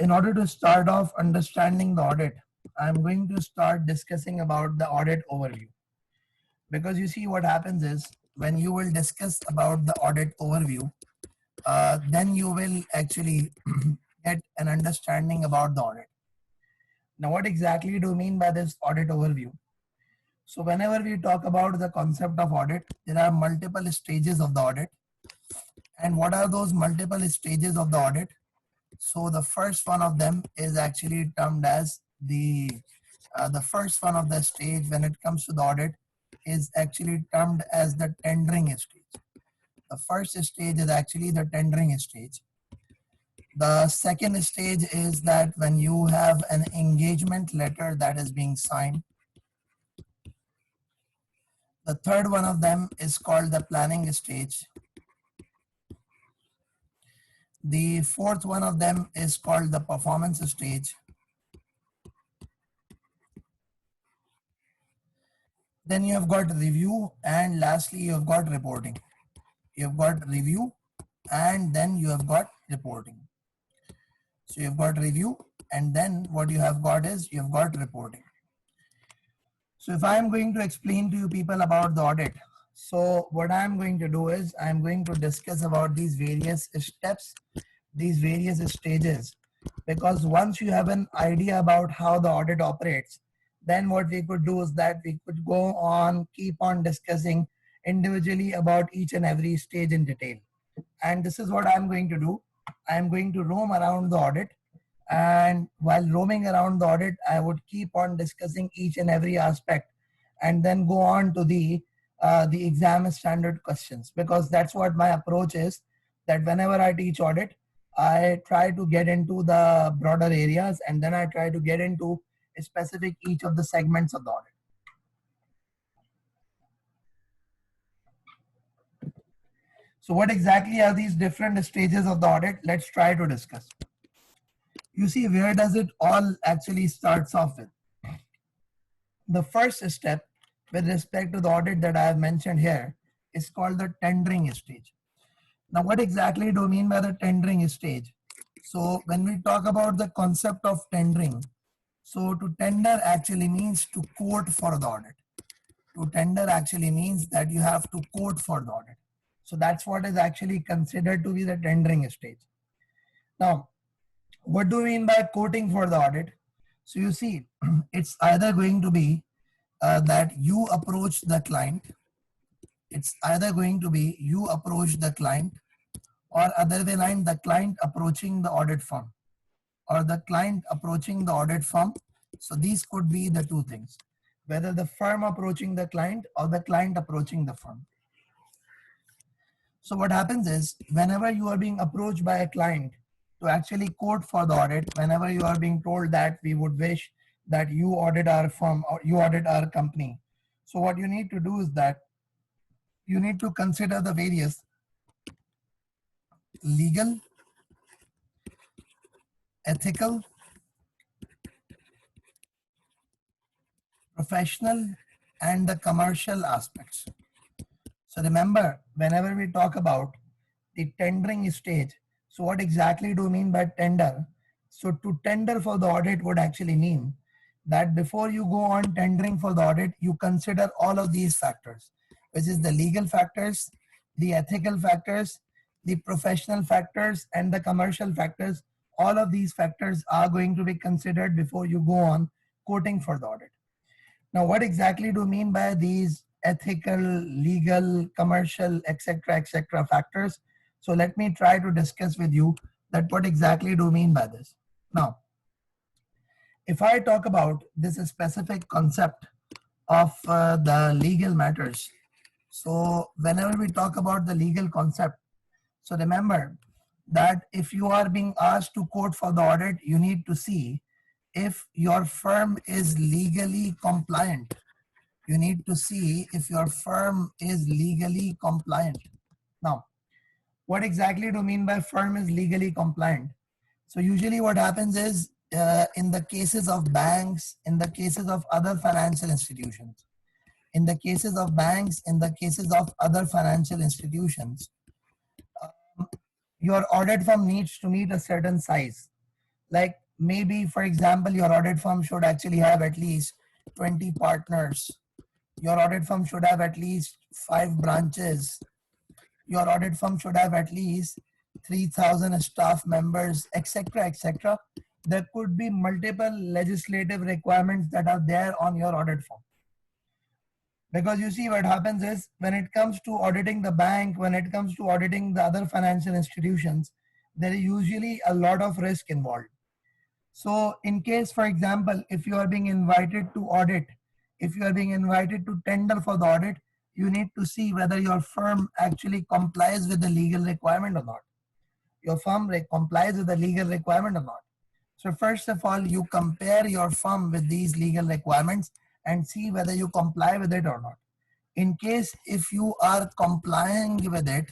In order to start off understanding the audit, I'm going to start discussing about the audit overview. Because you see what happens is when you will discuss about the audit overview, then you will actually get an understanding about the audit. Now, what exactly do you mean by this audit overview? So whenever we talk about the concept of audit, there are multiple stages of the audit. And what are those multiple stages of the audit? So the first one of them is actually termed as the first one of the stage when it comes to the audit is actually termed as the tendering stage. The first stage is actually the tendering stage. The second stage is that when you have an engagement letter that is being signed. The third one of them is called the planning stage. The fourth one of them is called the performance stage. Then you have got review, and lastly you have got reporting. You have got review and then you have got reporting. So you've got review and then what you have got is you have got reporting. So if I am going to explain to you people about the audit, so what I am going to do is I am going to discuss about these various steps, these various stages, because once you have an idea about how the audit operates, then what we could do is that we could go on, keep on discussing individually about each and every stage in detail. And this is what I'm going to do. I'm going to roam around the audit, and while roaming around the audit, I would keep on discussing each and every aspect and then go on to the exam standard questions, because that's what my approach is, that whenever I teach audit, I try to get into the broader areas and then I try to get into specific each of the segments of the audit. So what exactly are these different stages of the audit? Let's try to discuss. You see, where does it all actually starts off with? The first step with respect to the audit that I have mentioned here is called the tendering stage. Now, what exactly do you mean by the tendering stage? So when we talk about the concept of tendering, so to tender actually means to quote for the audit. To tender actually means that you have to quote for the audit. So that's what is actually considered to be the tendering stage. Now, what do we mean by quoting for the audit? So you see, it's either going to be that you approach the client. It's either going to be you approach the client, or other way line, the client approaching the audit firm, or the client approaching the audit firm. So these could be the two things, whether the firm approaching the client or the client approaching the firm. So what happens is whenever you are being approached by a client to actually quote for the audit, whenever you are being told that we would wish that you audit our firm or you audit our company. So what you need to do is that you need to consider the various legal, ethical, professional, and the commercial aspects. So remember, whenever we talk about the tendering stage, so what exactly do you mean by tender? So to tender for the audit would actually mean that before you go on tendering for the audit, you consider all of these factors, which is the legal factors, the ethical factors, the professional factors, and the commercial factors. All of these factors are going to be considered before you go on quoting for the audit. Now, what exactly do you mean by these ethical, legal, commercial, etc. factors? So let me try to discuss with you that what exactly do you mean by this. Now, if I talk about this specific concept of the legal matters, so whenever we talk about the legal concept, so remember that if you are being asked to quote for the audit, you need to see if your firm is legally compliant. You need to see if your firm is legally compliant. Now, what exactly do you mean by firm is legally compliant? So usually what happens is in the cases of banks, in the cases of other financial institutions, in the cases of banks, in the cases of other financial institutions, your audit firm needs to meet a certain size. Like maybe, for example, your audit firm should actually have at least 20 partners. Your audit firm should have at least 5 branches. Your audit firm should have at least 3,000 staff members, etc., etc. There could be multiple legislative requirements that are there on your audit firm. Because you see, what happens is when it comes to auditing the bank, when it comes to auditing the other financial institutions, there is usually a lot of risk involved. So in case, for example, if you are being invited to audit, if you are being invited to tender for the audit, you need to see whether your firm actually complies with the legal requirement or not. Your firm complies with the legal requirement or not. So first of all, you compare your firm with these legal requirements and see whether you comply with it or not. In case if you are complying with it,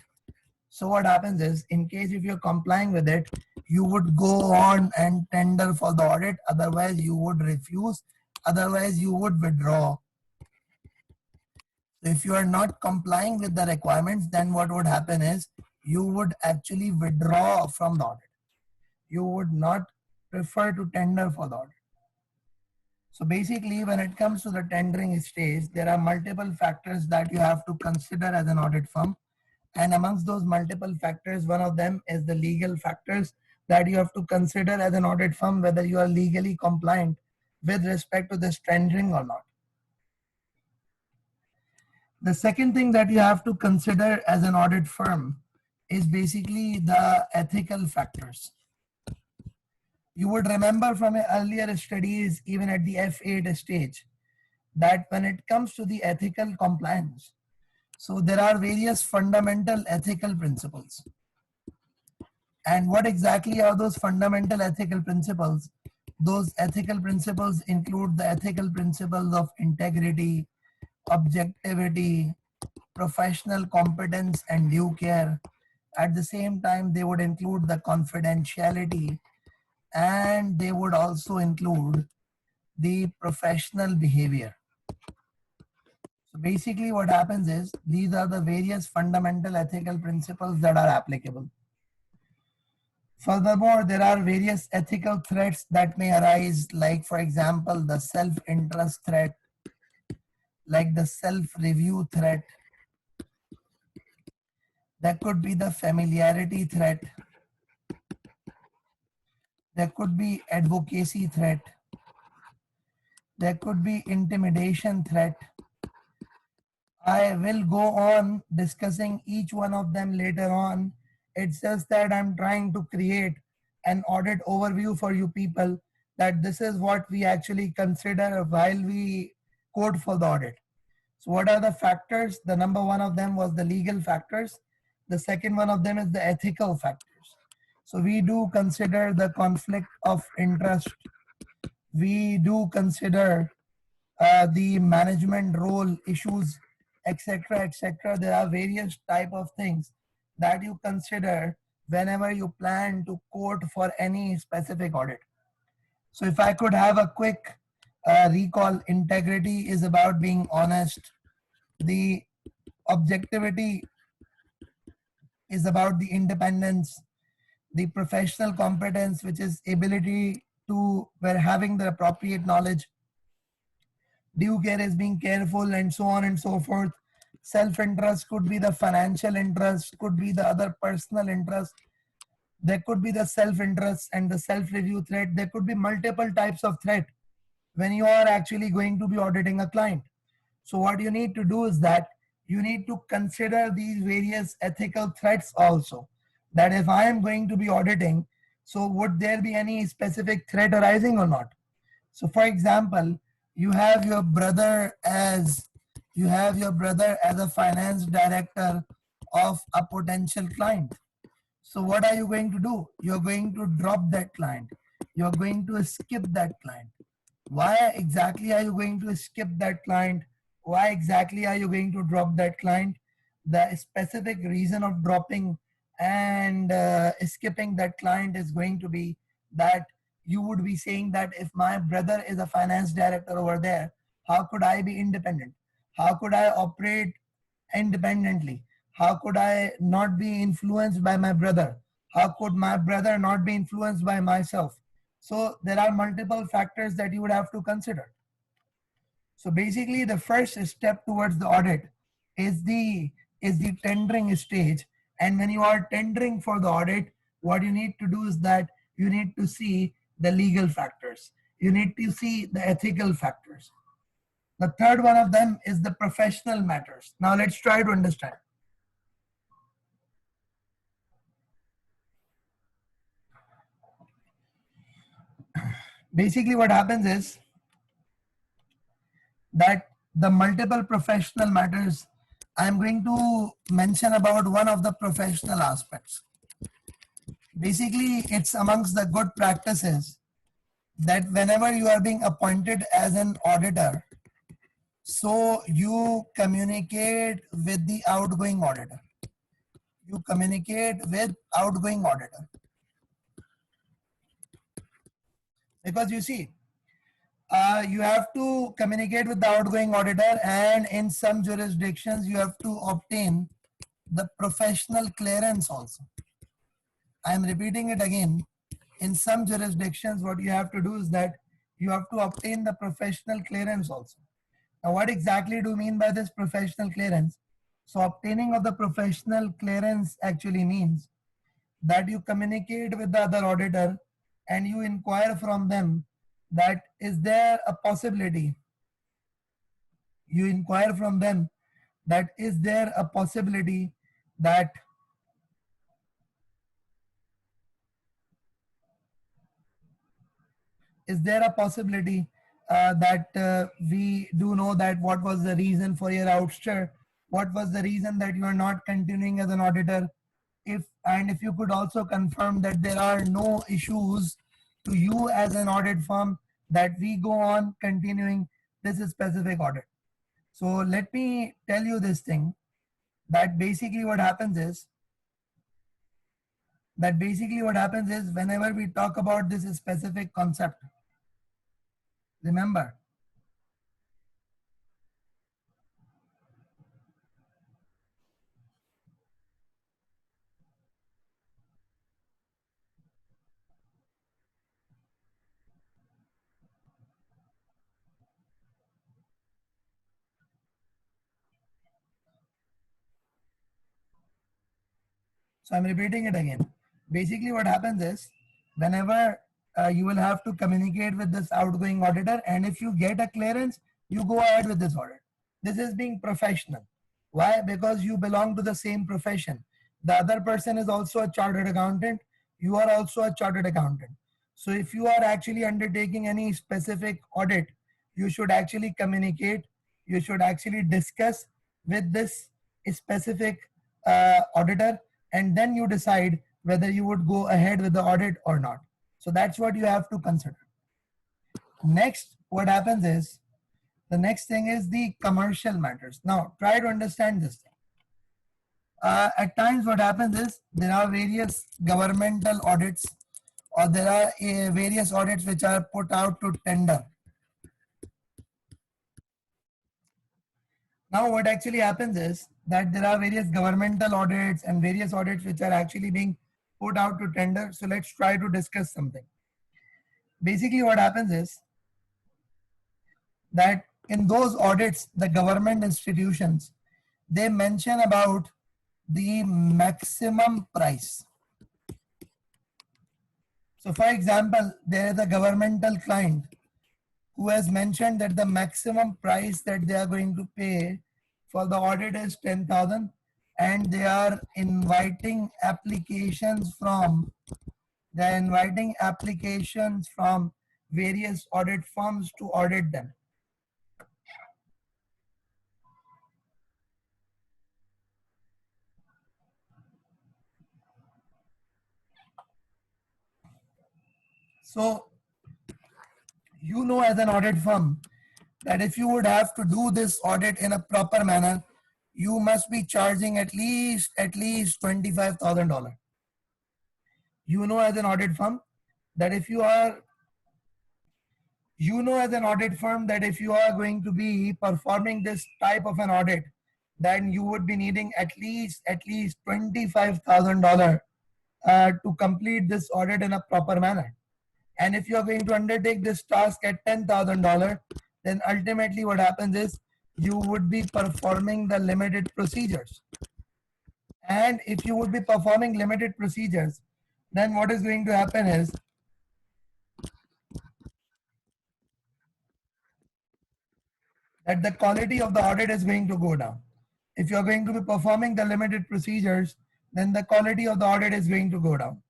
so what happens is, in case if you're complying with it, you would go on and tender for the audit. Otherwise, you would refuse. Otherwise, you would withdraw. So if you are not complying with the requirements, then what would happen is you would actually withdraw from the audit. You would not prefer to tender for the audit. So basically, when it comes to the tendering stage, there are multiple factors that you have to consider as an audit firm. And amongst those multiple factors, one of them is the legal factors that you have to consider as an audit firm, whether you are legally compliant with respect to this tendering or not. The second thing that you have to consider as an audit firm is basically the ethical factors. You would remember from earlier studies, even at the F8 stage, that when it comes to the ethical compliance, so there are various fundamental ethical principles. And what exactly are those fundamental ethical principles? Those ethical principles include the ethical principles of integrity, objectivity, professional competence, and due care. At the same time, they would include the confidentiality, and they would also include the professional behavior. So basically what happens is these are the various fundamental ethical principles that are applicable. Furthermore, there are various ethical threats that may arise, like for example, the self-interest threat, like the self-review threat. There could be the familiarity threat. There could be advocacy threat. There could be intimidation threat. I will go on discussing each one of them later on. It's just that I'm trying to create an audit overview for you people, that this is what we actually consider while we code for the audit. So what are the factors? The number one of them was the legal factors. The second one of them is the ethical factors. So we do consider the conflict of interest. We do consider the management role issues, etc., etc. There are various type of things that you consider whenever you plan to quote for any specific audit. So if I could have a quick recall, integrity is about being honest. The objectivity is about the independence. The professional competence, which is ability to where having the appropriate knowledge. Due care is being careful, and so on and so forth. Self-interest could be the financial interest, could be the other personal interest. There could be the self-interest and the self-review threat. There could be multiple types of threat when you are actually going to be auditing a client. So what you need to do is that you need to consider these various ethical threats also. That if I am going to be auditing, so would there be any specific threat arising or not? So for example, you have your brother as a finance director of a potential client. So what are you going to do? You're going to drop that client. You're going to skip that client. Why exactly are you going to skip that client? Why exactly are you going to drop that client? The specific reason of dropping and skipping that client is going to be that you would be saying that if my brother is a finance director over there, how could I be independent? How could I operate independently? How could I not be influenced by my brother? How could my brother not be influenced by myself? So there are multiple factors that you would have to consider. So basically the first step towards the audit is the tendering stage. And when you are tendering for the audit, what you need to do is that you need to see the legal factors. You need to see the ethical factors. The third one of them is the professional matters. Now let's try to understand. Basically what happens is that the multiple professional matters, I'm going to mention about one of the professional aspects. Basically, it's amongst the good practices that whenever you are being appointed as an auditor, so you communicate with the outgoing auditor. You communicate with outgoing auditor. Because you see, you have to communicate with the outgoing auditor, and in some jurisdictions you have to obtain the professional clearance also. I am repeating it again. In some jurisdictions, what you have to do is that you have to obtain the professional clearance also. Now, what exactly do you mean by this professional clearance? So obtaining of the professional clearance actually means that you communicate with the other auditor and you inquire from them that is there a possibility. You inquire from them that is there a possibility that is there a possibility that we do know that what was the reason for your ouster, what was the reason that you are not continuing as an auditor, if you could also confirm that there are no issues to you as an audit firm that we go on continuing this specific audit. So let me tell you this thing, that basically what happens is whenever we talk about this specific concept, remember, so I'm repeating it again. Basically what happens is whenever you will have to communicate with this outgoing auditor, and if you get a clearance, you go ahead with this audit. This is being professional. Why? Because you belong to the same profession. The other person is also a chartered accountant. You are also a chartered accountant. So if you are actually undertaking any specific audit, you should actually communicate, you should actually discuss with this specific auditor, and then you decide whether you would go ahead with the audit or not. So that's what you have to consider. Next, what happens is, the next thing is the commercial matters. Now, try to understand this thing. At times, what happens is there are various governmental audits, or there are various audits which are put out to tender. Now, what actually happens is that there are various governmental audits and various audits which are actually being put out to tender. So let's try to discuss something. Basically, what happens is that in those audits, the government institutions, they mention about the maximum price. So for example, there is a governmental client who has mentioned that the maximum price that they are going to pay for the audit is 10,000, and they are inviting applications from various audit firms to audit them. So you know as an audit firm that if you would have to do this audit in a proper manner, you must be charging at least $25,000. You know as an audit firm that if you are going to be performing this type of an audit, then you would be needing at least $25,000 to complete this audit in a proper manner. And if you are going to undertake this task at $10,000, then ultimately what happens is you would be performing the limited procedures. And if you would be performing limited procedures, then what is going to happen is that the quality of the audit is going to go down. If you're going to be performing the limited procedures, then the quality of the audit is going to go down.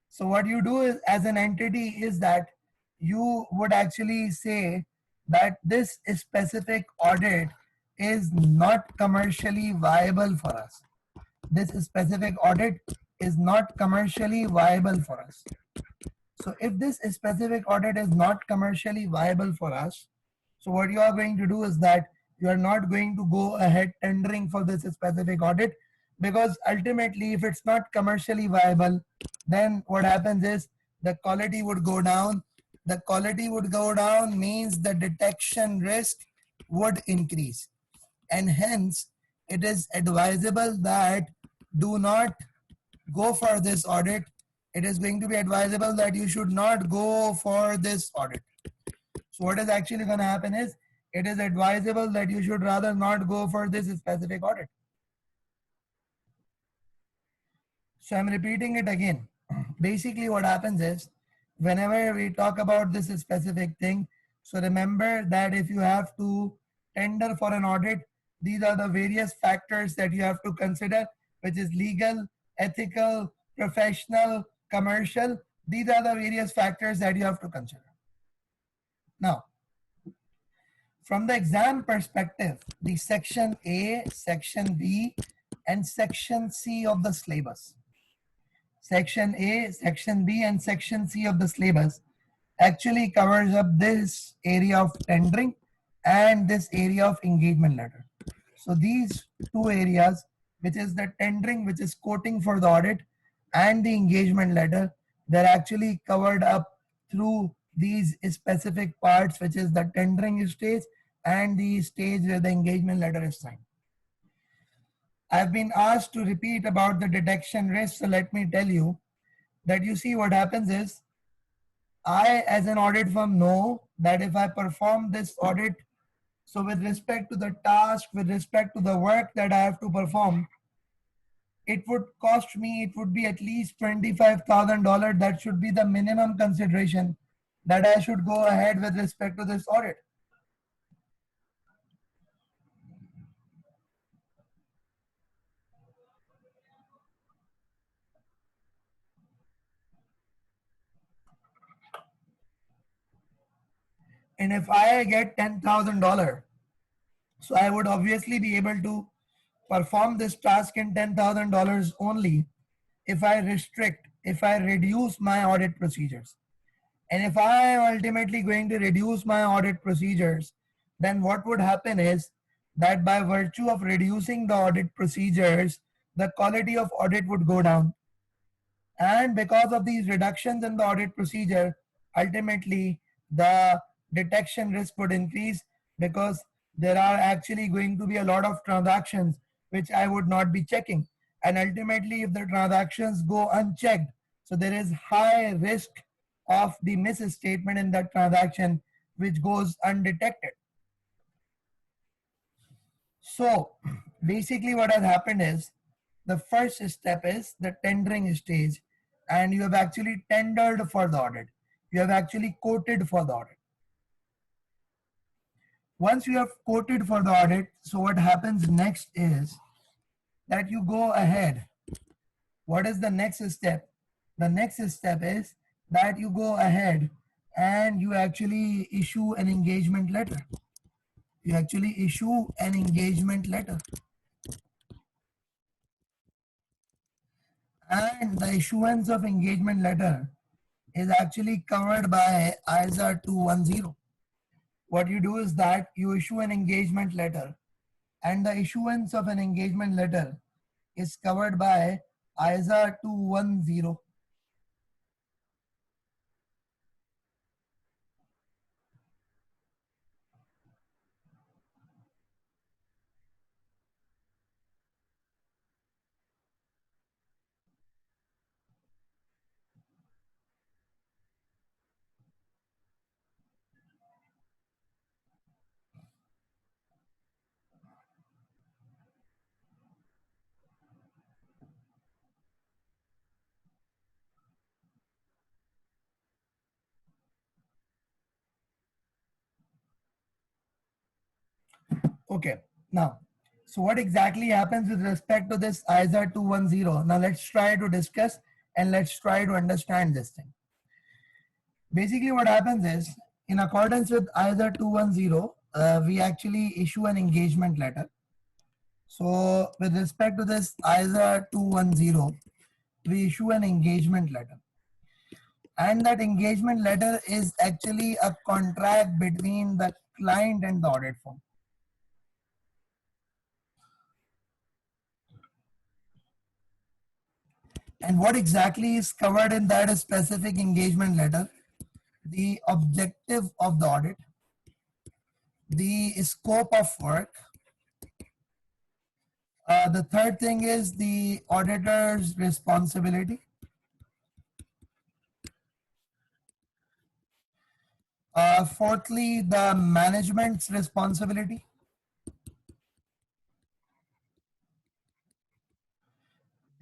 So what you do is, as an entity, is that you would actually say that this specific audit is not commercially viable for us. This specific audit is not commercially viable for us. So if this specific audit is not commercially viable for us, so what you are going to do is that you are not going to go ahead tendering for this specific audit, because ultimately if it's not commercially viable, then what happens is the quality would go down. The quality would go down means the detection risk would increase, and hence it is advisable that do not go for this audit. It is going to be advisable that you should not go for this audit. So what is actually going to happen is it is advisable that you should rather not go for this specific audit. So I'm repeating it again. Basically what happens is whenever we talk about this specific thing, so remember that if you have to tender for an audit, these are the various factors that you have to consider, which is legal, ethical, professional, commercial. These are the various factors that you have to consider. Now, from the exam perspective, the section A, section B, and section C of the syllabus. Section A, section B, and section C of the syllabus actually covers up this area of tendering and this area of engagement letter. So these two areas, which is the tendering, which is quoting for the audit, and the engagement letter, they're actually covered up through these specific parts, which is the tendering stage and the stage where the engagement letter is signed. I've been asked to repeat about the detection risk, so let me tell you that you see what happens is I, as an audit firm, know that if I perform this audit, so with respect to the task, with respect to the work that I have to perform, it would cost me, it would be at least $25,000. That should be the minimum consideration that I should go ahead with respect to this audit. And if I get $10,000, so I would obviously be able to perform this task in $10,000 only if I restrict, if I reduce my audit procedures. And if I am ultimately going to reduce my audit procedures, then what would happen is that by virtue of reducing the audit procedures, the quality of audit would go down. And because of these reductions in the audit procedure, ultimately the detection risk would increase, because there are actually going to be a lot of transactions which I would not be checking. And ultimately, if the transactions go unchecked, so there is high risk of the misstatement in that transaction which goes undetected. So basically what has happened is the first step is the tendering stage, and you have actually tendered for the audit. You have actually quoted for the audit. Once you have quoted for the audit, so what happens next is that you go ahead. What is the next step? The next step is that you go ahead and you actually issue an engagement letter. You actually issue an engagement letter. And the issuance of engagement letter is actually covered by ISA 210. What you do is that you issue an engagement letter, and the issuance of an engagement letter is covered by ISA 210. Okay, now, so what exactly happens with respect to this ISA 210? Now let's try to discuss and let's try to understand this thing. Basically what happens is, in accordance with ISA 210, we actually issue an engagement letter. So with respect to this ISA 210, we issue an engagement letter. And that engagement letter is actually a contract between the client and the audit firm. And what exactly is covered in that specific engagement letter? The objective of the audit, the scope of work. The third thing is the auditor's responsibility. Fourthly, the management's responsibility.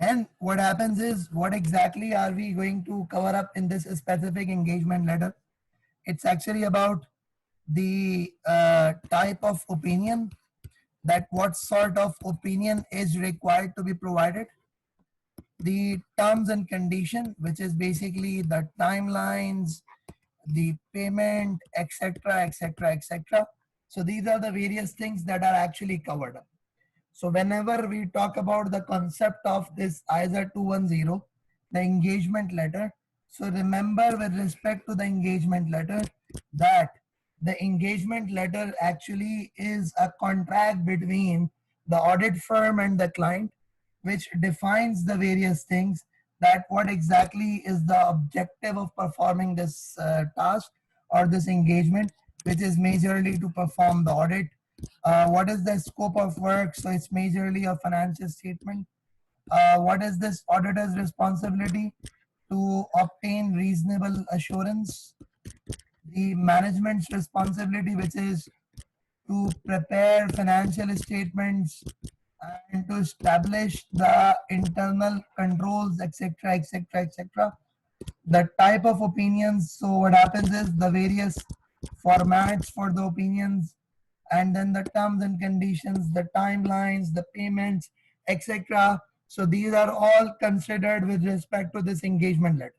And what happens is, what exactly are we going to cover up in this specific engagement letter? It's actually about the type of opinion, that what sort of opinion is required to be provided, the terms and condition, which is basically the timelines, the payment, etc., etc., etc. So these are the various things that are actually covered up. So whenever we talk about the concept of this ISA 210, the engagement letter, so remember with respect to the engagement letter that the engagement letter actually is a contract between the audit firm and the client, which defines the various things, that what exactly is the objective of performing this task or this engagement, which is majorly to perform the audit. What is the scope of work? So it's majorly a financial statement. What is this auditor's responsibility? To obtain reasonable assurance. The management's responsibility, which is to prepare financial statements and to establish the internal controls, etc., etc., etc. The type of opinions. So what happens is the various formats for the opinions, and then the terms and conditions, the timelines, the payments, etc. So these are all considered with respect to this engagement letter.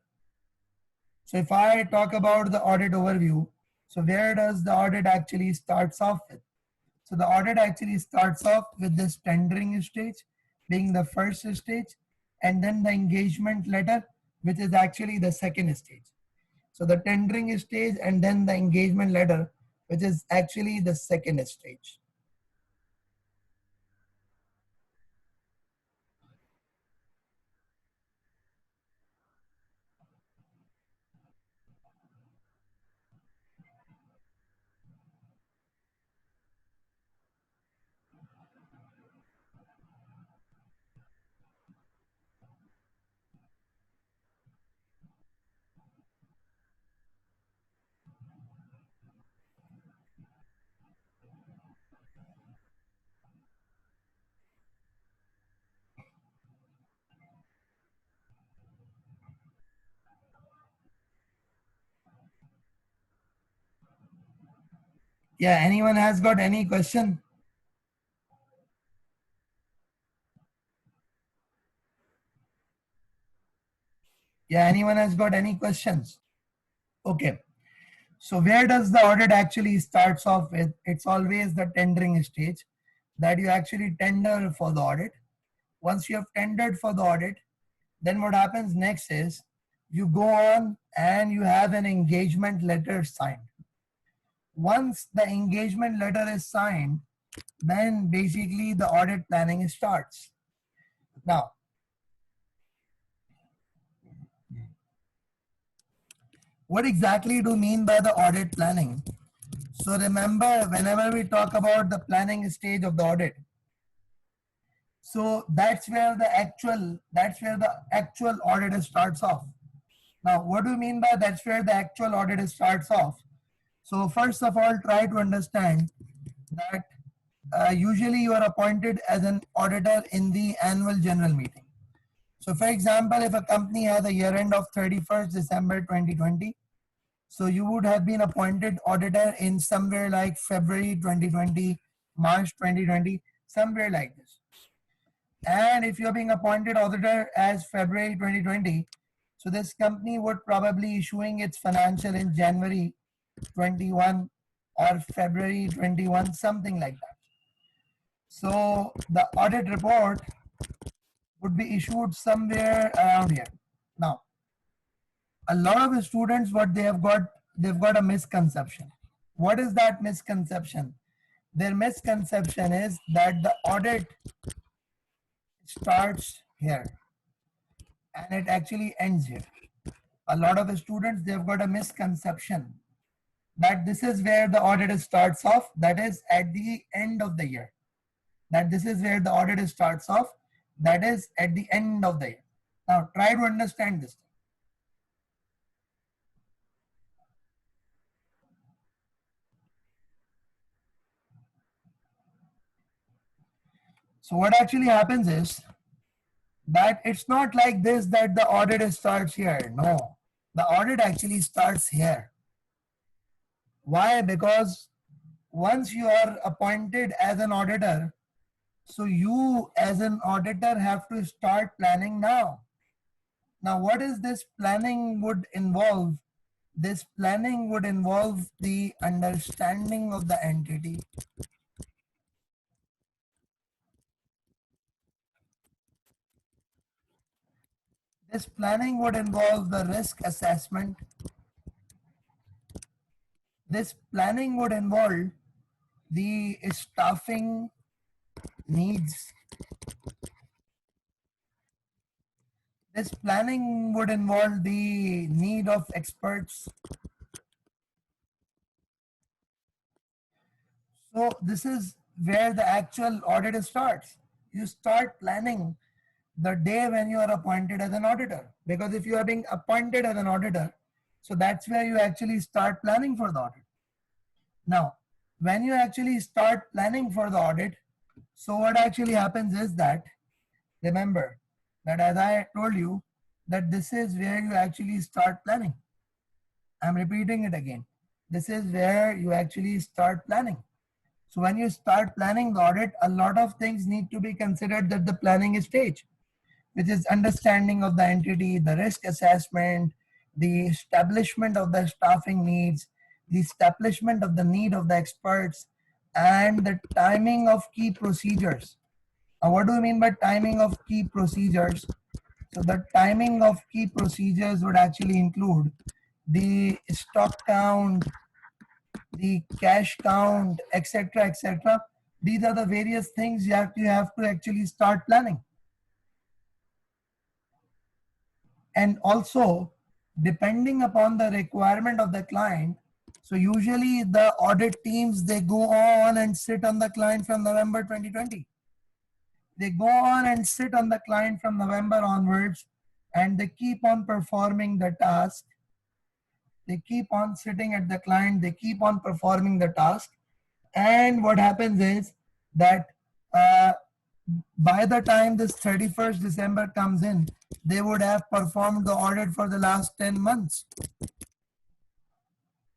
So if I talk about the audit overview, so where does the audit actually starts off with? So the audit actually starts off with this tendering stage being the first stage, and then the engagement letter, which is actually the second stage. So the tendering stage and then the engagement letter, which is actually the second stage. Yeah, anyone has got any question? Yeah, anyone has got any questions? Okay. So where does the audit actually starts off with? It's always the tendering stage, that you actually tender for the audit. Once you have tendered for the audit, then what happens next is you go on and you have an engagement letter signed. Once the engagement letter is signed, then basically the audit planning starts. Now, what exactly do you mean by the audit planning? So remember, whenever we talk about the planning stage of the audit, so that's where the actual audit starts off. Now, what do you mean by that's where the actual audit starts off? So first of all, try to understand that usually you are appointed as an auditor in the annual general meeting. So for example, if a company has a year end of 31st December 2020, so you would have been appointed auditor in somewhere like February 2020 March 2020, somewhere like this. And if you're being appointed auditor as February 2020, so this company would probably issuing its financial in January 21 or February 21, something like that. So the audit report would be issued somewhere around here. Now, a lot of students, what they've got a misconception. What is that misconception? Their misconception is that the audit starts here and it actually ends here. A lot of students, they've got a misconception that this is where the audit starts off, that is at the end of the year. That this is where the audit starts off, that is at the end of the year. Now try to understand this. So what actually happens is that it's not like this that the audit starts here. No, the audit actually starts here. Why? Because once you are appointed as an auditor, so you as an auditor have to start planning now. Now, what is this planning would involve? This planning would involve the understanding of the entity. This planning would involve the risk assessment. This planning would involve the staffing needs. This planning would involve the need of experts. So this is where the actual audit starts. You start planning the day when you are appointed as an auditor. Because if you are being appointed as an auditor, so that's where you actually start planning for the audit. Now, when you actually start planning for the audit, so what actually happens is that, remember that as I told you, that this is where you actually start planning. I'm repeating it again. This is where you actually start planning. So when you start planning the audit, a lot of things need to be considered at the planning stage, which is understanding of the entity, the risk assessment, the establishment of the staffing needs, the establishment of the need of the experts, and the timing of key procedures. Now, what do you mean by timing of key procedures? So the timing of key procedures would actually include the stock count, the cash count, etc., etc. These are the various things you have to actually start planning. And also, depending upon the requirement of the client, so usually the audit teams, they go on and sit on the client from November 2020. They go on and sit on the client from November onwards, and they keep on performing the task. They keep on sitting at the client, they keep on performing the task. And what happens is that by the time this 31st December comes in, they would have performed the audit for the last 10 months.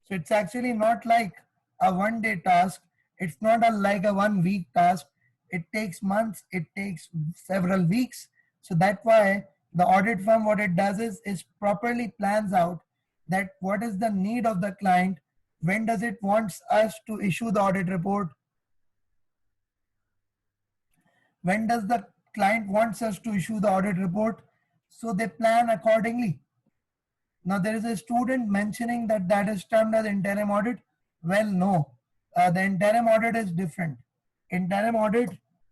So it's actually not like a 1 day task. It's not like a 1 week task. It takes months, it takes several weeks. So that's why the audit firm, what it does is properly plans out that what is the need of the client, when does it wants us to issue the audit report, when does the client wants us to issue the audit report, so they plan accordingly. Now there is a student mentioning that that is termed as interim audit. Well, no, the interim audit is different. Interim audit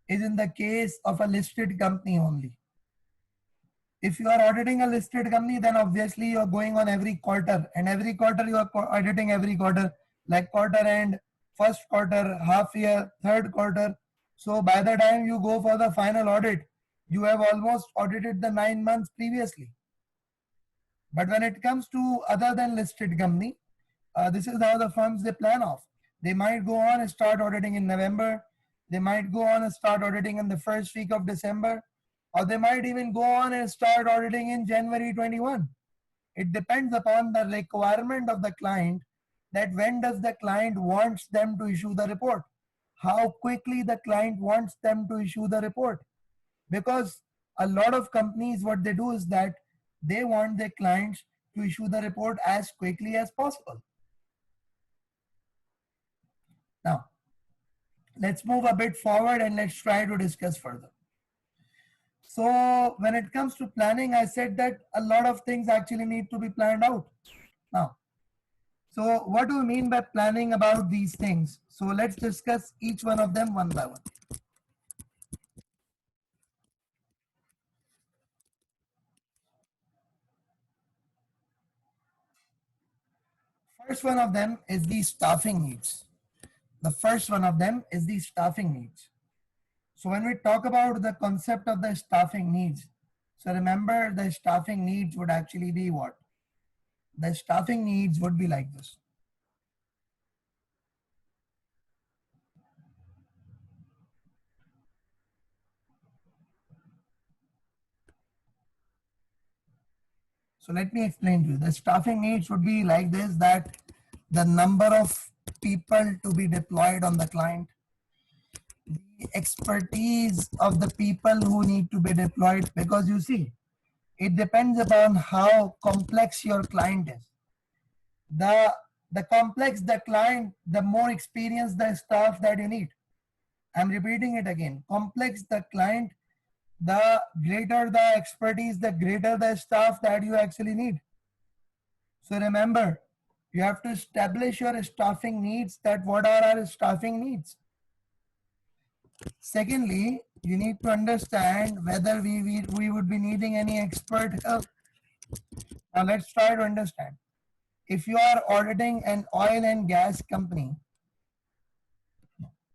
is in the case of a listed company only. If you are auditing a listed company, then obviously you are going on every quarter, and every quarter you are auditing every quarter, like quarter end, first quarter, half year, third quarter. So by the time you go for the final audit, you have almost audited the 9 months previously. But when it comes to other than listed company, this is how the firms they plan off. They might go on and start auditing in November. They might go on and start auditing in the first week of December, or they might even go on and start auditing in January 21. It depends upon the requirement of the client, that when does the client wants them to issue the report. how quickly the client wants them to issue the report. Because a lot of companies, what they do is that they want their clients to issue the report as quickly as possible. Now, let's move a bit forward and let's try to discuss further. So when it comes to planning, I said that a lot of things actually need to be planned out. Now, so what do we mean by planning about these things? So let's discuss each one of them one by one. First one of them is the staffing needs. The first one of them is the staffing needs. So when we talk about the concept of the staffing needs, so remember the staffing needs would actually be what? The staffing needs would be like this. So let me explain to you. The staffing needs would be like this, that the number of people to be deployed on the client, the expertise of the people who need to be deployed, because you see, it depends upon how complex your client is. The complex the client, the more experienced the staff that you need. I'm repeating it again. Complex the client, the greater the expertise, the greater the staff that you actually need. So remember, you have to establish your staffing needs, that what are our staffing needs. Secondly, you need to understand whether we would be needing any expert help. Now let's try to understand. If you are auditing an oil and gas company,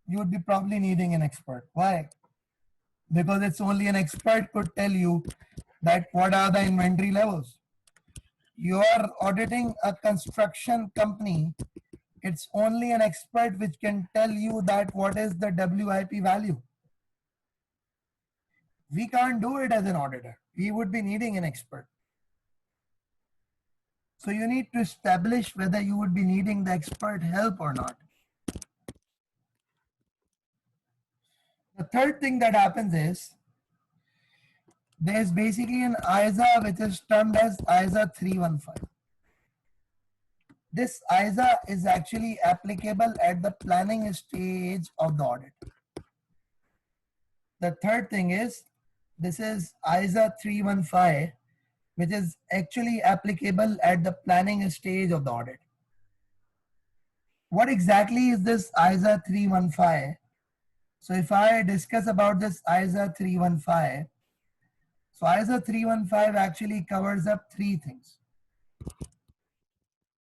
you would be probably needing an expert. Why? Because it's only an expert could tell you that what are the inventory levels. You are auditing a construction company, it's only an expert which can tell you that what is the WIP value. We can't do it as an auditor. We would be needing an expert. So you need to establish whether you would be needing the expert help or not. The third thing that happens is there's basically an ISA which is termed as ISA 315. This ISA is actually applicable at the planning stage of the audit. The third thing is this is ISA 315, which is actually applicable at the planning stage of the audit. What exactly is this ISA 315? So if I discuss about this ISA 315, so ISA 315 actually covers up three things.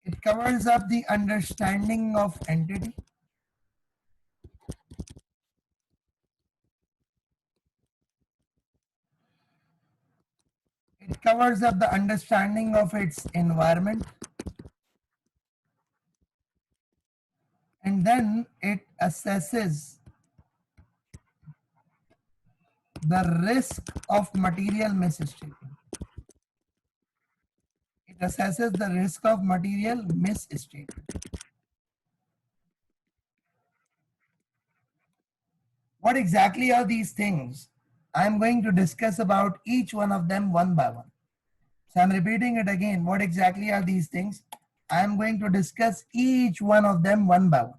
It covers up the understanding of entity. It covers up the understanding of its environment. And then it assesses the risk of material misstatement. It assesses the risk of material misstatement. What exactly are these things? I'm going to discuss about each one of them one by one. So I'm repeating it again. What exactly are these things? I'm going to discuss each one of them one by one.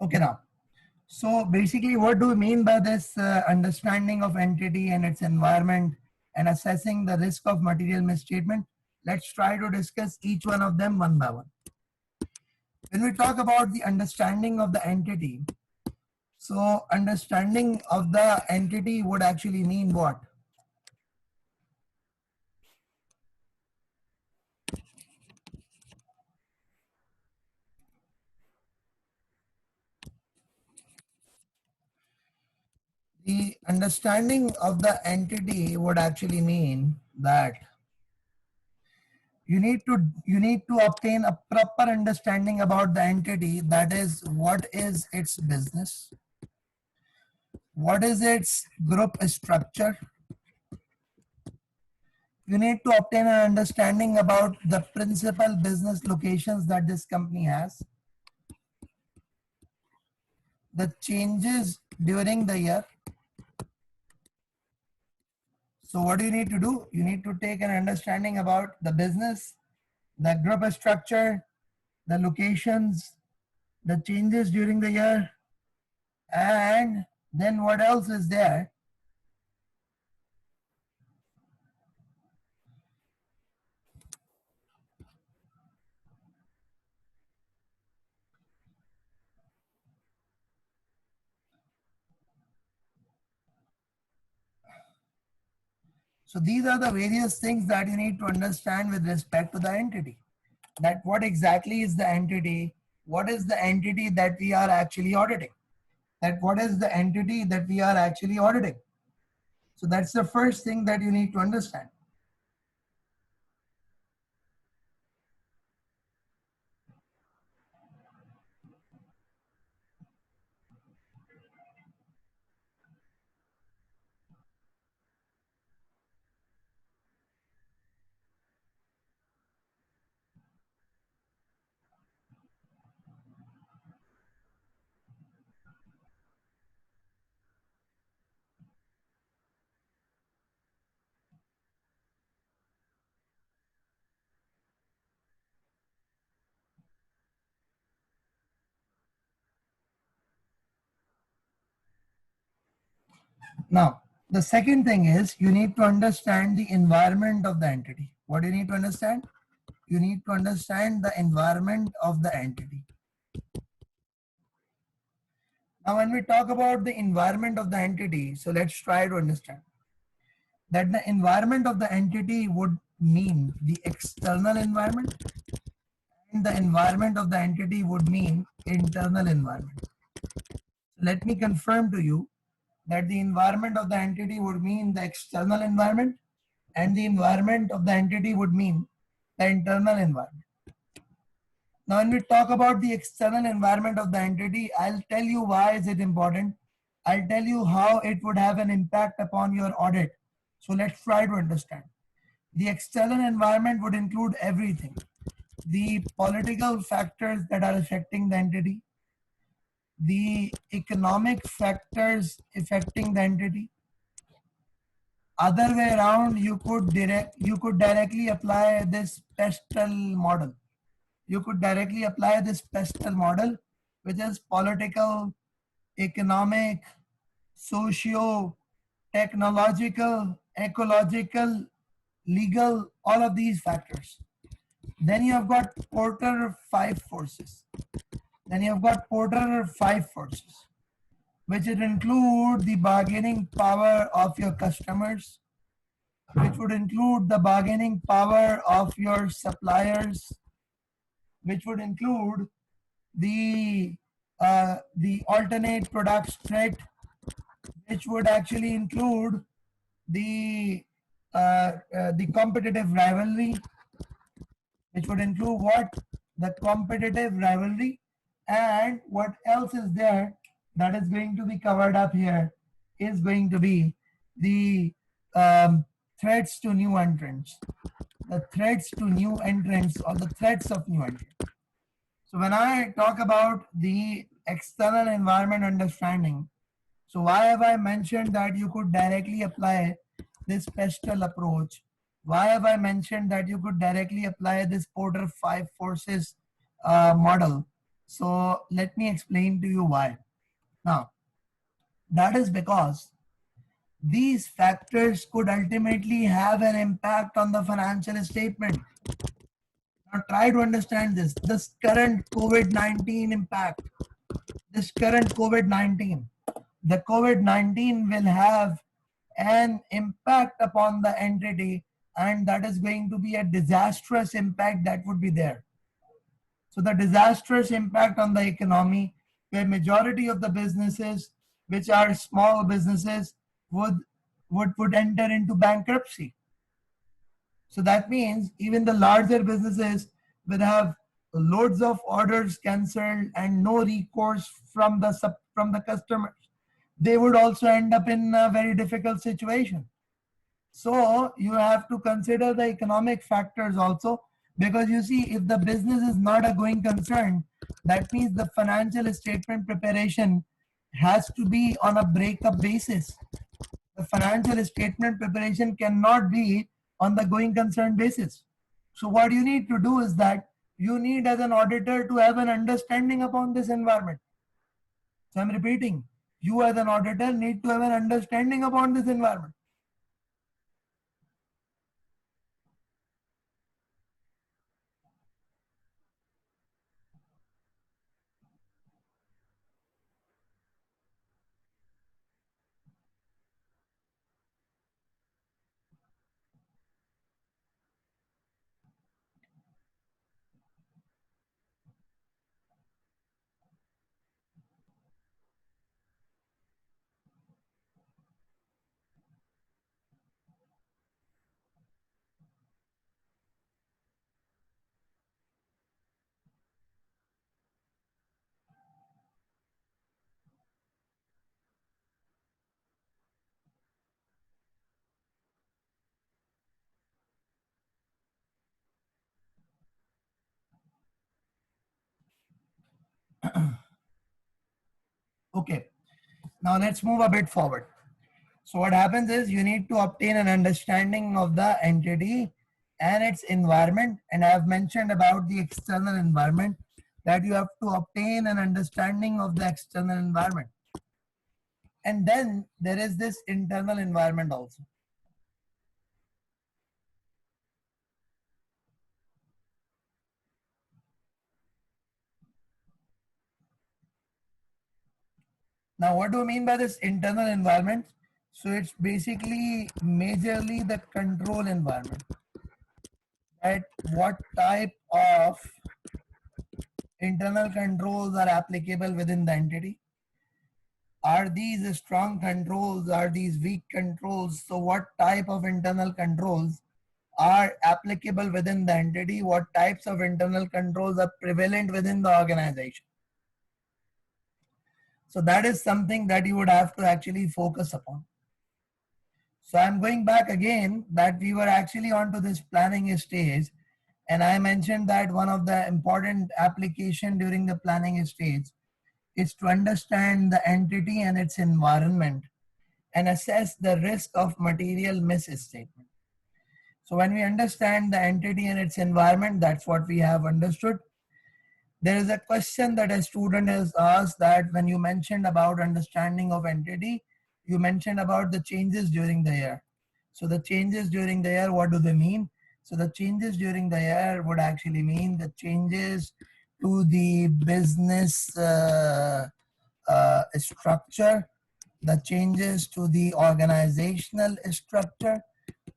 Okay, now. So basically, what do we mean by this understanding of entity and its environment and assessing the risk of material misstatement? Let's try to discuss each one of them one by one. When we talk about the understanding of the entity, so understanding of the entity would actually mean what? The understanding of the entity would actually mean that you need to obtain a proper understanding about the entity, that is what is its business, what is its group structure. You need to obtain an understanding about the principal business locations that this company has, the changes during the year. So what do you need to do? You need to take an understanding about the business, the group structure, the locations, the changes during the year, and then what else is there? So these are the various things that you need to understand with respect to the entity. That what exactly is the entity? What is the entity that we are actually auditing? That what is the entity that we are actually auditing? So that's the first thing that you need to understand. Now, the second thing is you need to understand the environment of the entity. What do you need to understand? You need to understand the environment of the entity. Now, when we talk about the environment of the entity, so let's try to understand that the environment of the entity would mean the external environment, and the environment of the entity would mean internal environment. So let me confirm to you that the environment of the entity would mean the external environment, and the environment of the entity would mean the internal environment. Now, when we talk about the external environment of the entity, I'll tell you why is it important. I'll tell you how it would have an impact upon your audit. So let's try to understand. The external environment would include everything. The political factors that are affecting the entity, the economic factors affecting the entity. Other way around, you could directly apply this pestle model. You could directly apply this pestle model, which is political, economic, socio, technological, ecological, legal, all of these factors. Then you have got Porter five forces. Then you have got Porter five forces, which would include the bargaining power of your customers, which would include the bargaining power of your suppliers, which would include the alternate products threat, which would actually include the competitive rivalry, which would include what? The competitive rivalry. And what else is there that is going to be covered up here is going to be the threats to new entrants. The threats to new entrants, or the threats of new entrants. So when I talk about the external environment understanding, so why have I mentioned that you could directly apply this pestle approach? Why have I mentioned that you could directly apply this Porter five forces model? So let me explain to you why. Now, that is because these factors could ultimately have an impact on the financial statement. Now try to understand this. This current COVID-19 impact, this current COVID-19, the COVID-19 will have an impact upon the entity, and that is going to be a disastrous impact that would be there. So the disastrous impact on the economy, where majority of the businesses, which are small businesses, would enter into bankruptcy. So that means even the larger businesses will have loads of orders cancelled and no recourse from the customers. They would also end up in a very difficult situation. So you have to consider the economic factors also, because you see, if the business is not a going concern, that means the financial statement preparation has to be on a breakup basis. The financial statement preparation cannot be on the going concern basis. So what you need to do is that you need as an auditor to have an understanding upon this environment. So I'm repeating, you as an auditor need to have an understanding upon this environment. Okay, now let's move a bit forward. So what happens is you need to obtain an understanding of the entity and its environment. And I have mentioned about the external environment, that you have to obtain an understanding of the external environment. And then there is this internal environment also. Now, what do I mean by this internal environment? So it's basically majorly the control environment. That what type of internal controls are applicable within the entity? Are these strong controls? Are these weak controls? So what type of internal controls are applicable within the entity? What types of internal controls are prevalent within the organization? So that is something that you would have to actually focus upon. So I'm going back again, that we were actually onto this planning stage, and I mentioned that one of the important application during the planning stage is to understand the entity and its environment and assess the risk of material misstatement. So when we understand the entity and its environment, that's what we have understood. There is a question that a student has asked, that when you mentioned about understanding of entity, you mentioned about the changes during the year. So the changes during the year, what do they mean? So the changes during the year would actually mean the changes to the business structure, the changes to the organizational structure,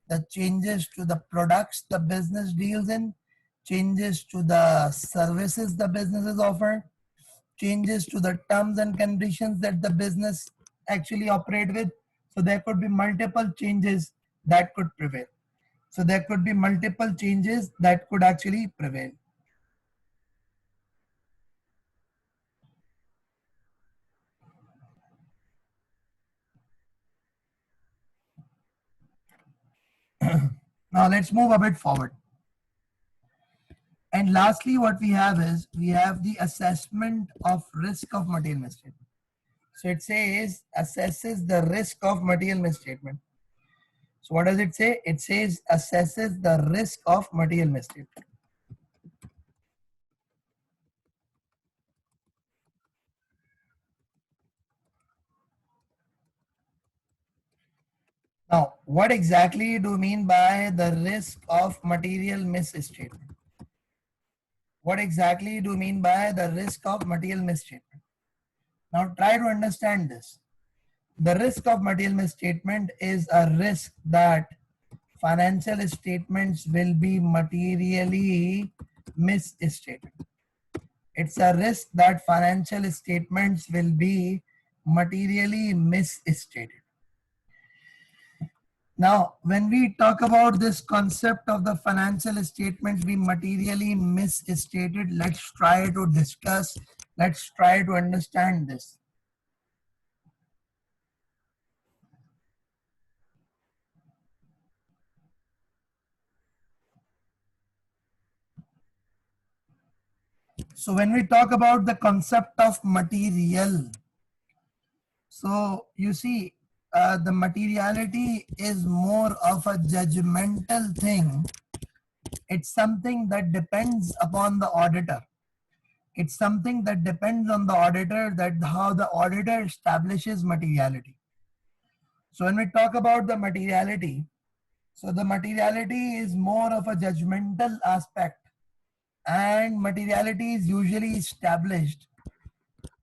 the changes to the products the business deals in, changes to the services the businesses offer, changes to the terms and conditions that the business actually operate with. So there could be multiple changes that could prevail. So there could be multiple changes that could actually prevail. Now let's move a bit forward. And lastly, what we have is we have the assessment of risk of material misstatement. So it says assesses the risk of material misstatement. So what does it say? It says assesses the risk of material misstatement. Now, what exactly do you mean by the risk of material misstatement? What exactly do you mean by the risk of material misstatement? Now, try to understand this. The risk of material misstatement is a risk that financial statements will be materially misstated. It's a risk that financial statements will be materially misstated. Now, when we talk about this concept of the financial statements being materially misstated, let's try to discuss, let's try to understand this. So when we talk about the concept of material, so you see, the materiality is more of a judgmental thing. It's something that depends upon the auditor. It's something that depends on the auditor, that how the auditor establishes materiality. So when we talk about the materiality, so the materiality is more of a judgmental aspect, and materiality is usually established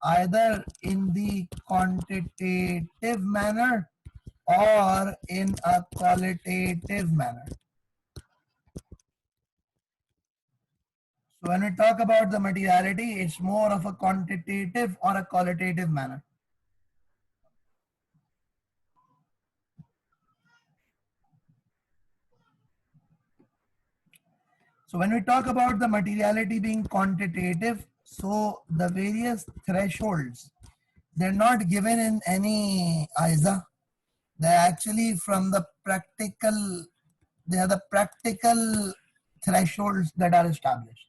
either in the quantitative manner or in a qualitative manner. So when we talk about the materiality, it's more of a quantitative or a qualitative manner. So when we talk about the materiality being quantitative, so the various thresholds, they're not given in any ISA. They're actually from the practical, they are the practical thresholds that are established.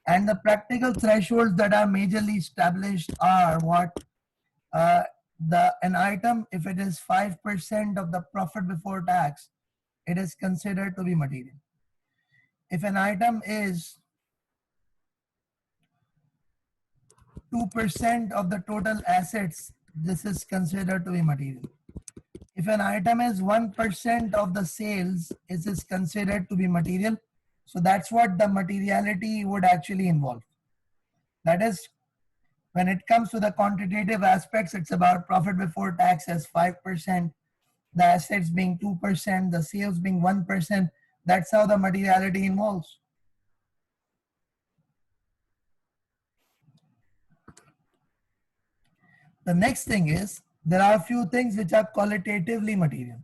And the practical thresholds that are majorly established are what? Uh, an item, if it is 5% of the profit before tax, it is considered to be material. If an item is 2% of the total assets, this is considered to be material. If an item is 1% of the sales, it is considered to be material. So that's what the materiality would actually involve. That is, when it comes to the quantitative aspects, it's about profit before tax as 5%, the assets being 2%, the sales being 1%. That's how the materiality involves. The next thing is, there are a few things which are qualitatively material.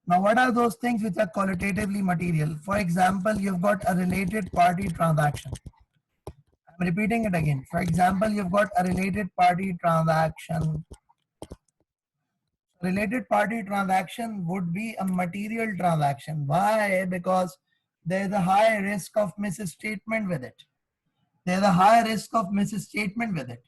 Now, what are those things which are qualitatively material? For example, you've got a related party transaction. I'm repeating it again. For example, you've got a related party transaction. Related party transaction would be a material transaction. Why? Because there's a high risk of misstatement with it. There's a high risk of misstatement with it.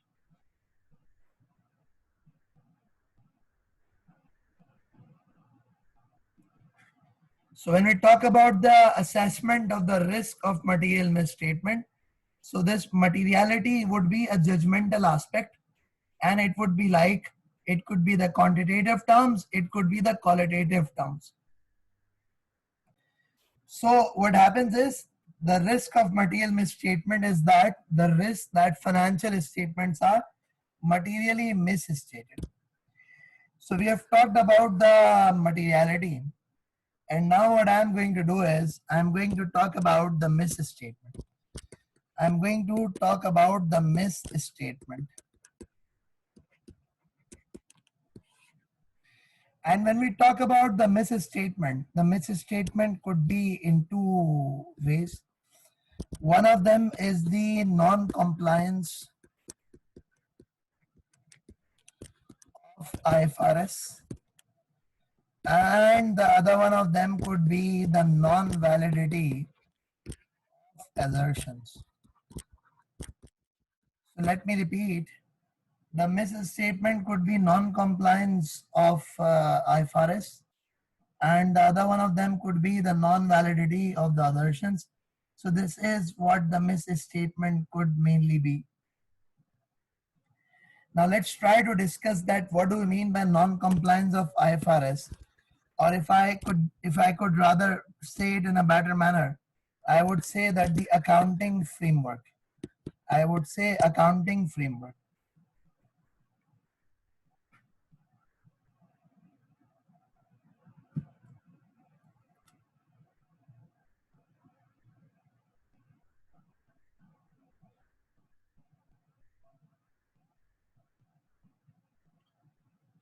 So when we talk about the assessment of the risk of material misstatement, so this materiality would be a judgmental aspect, and it would be like, it could be the quantitative terms, it could be the qualitative terms. So what happens is, the risk of material misstatement is that the risk that financial statements are materially misstated. So we have talked about the materiality, and now what I'm going to do is, I'm going to talk about the misstatement. I'm going to talk about the misstatement. And when we talk about the misstatement could be in two ways. One of them is the non-compliance of IFRS, and the other one of them could be the non-validity of assertions. So let me repeat. The misstatement could be non-compliance of IFRS, and the other one of them could be the non-validity of the assertions. So this is what the misstatement could mainly be. Now let's try to discuss that. What do we mean by non-compliance of IFRS? or if I could rather say it in a better manner, I would say that the accounting framework. I would say accounting framework.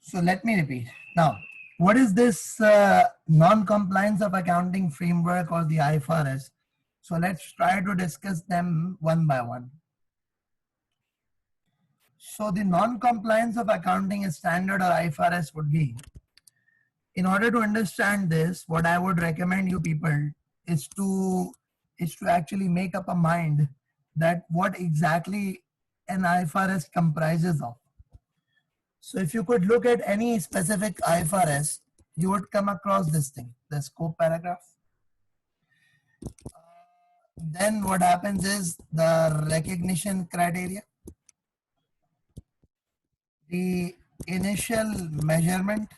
So let me repeat. Now, what is this non-compliance of accounting framework or the IFRS? So let's try to discuss them one by one. So the non-compliance of accounting standard or IFRS would be, in order to understand this, what I would recommend you people is to actually make up a mind that what exactly an IFRS comprises of. So if you could look at any specific IFRS, you would come across this thing, the scope paragraph. Then what happens is the recognition criteria, the initial measurement,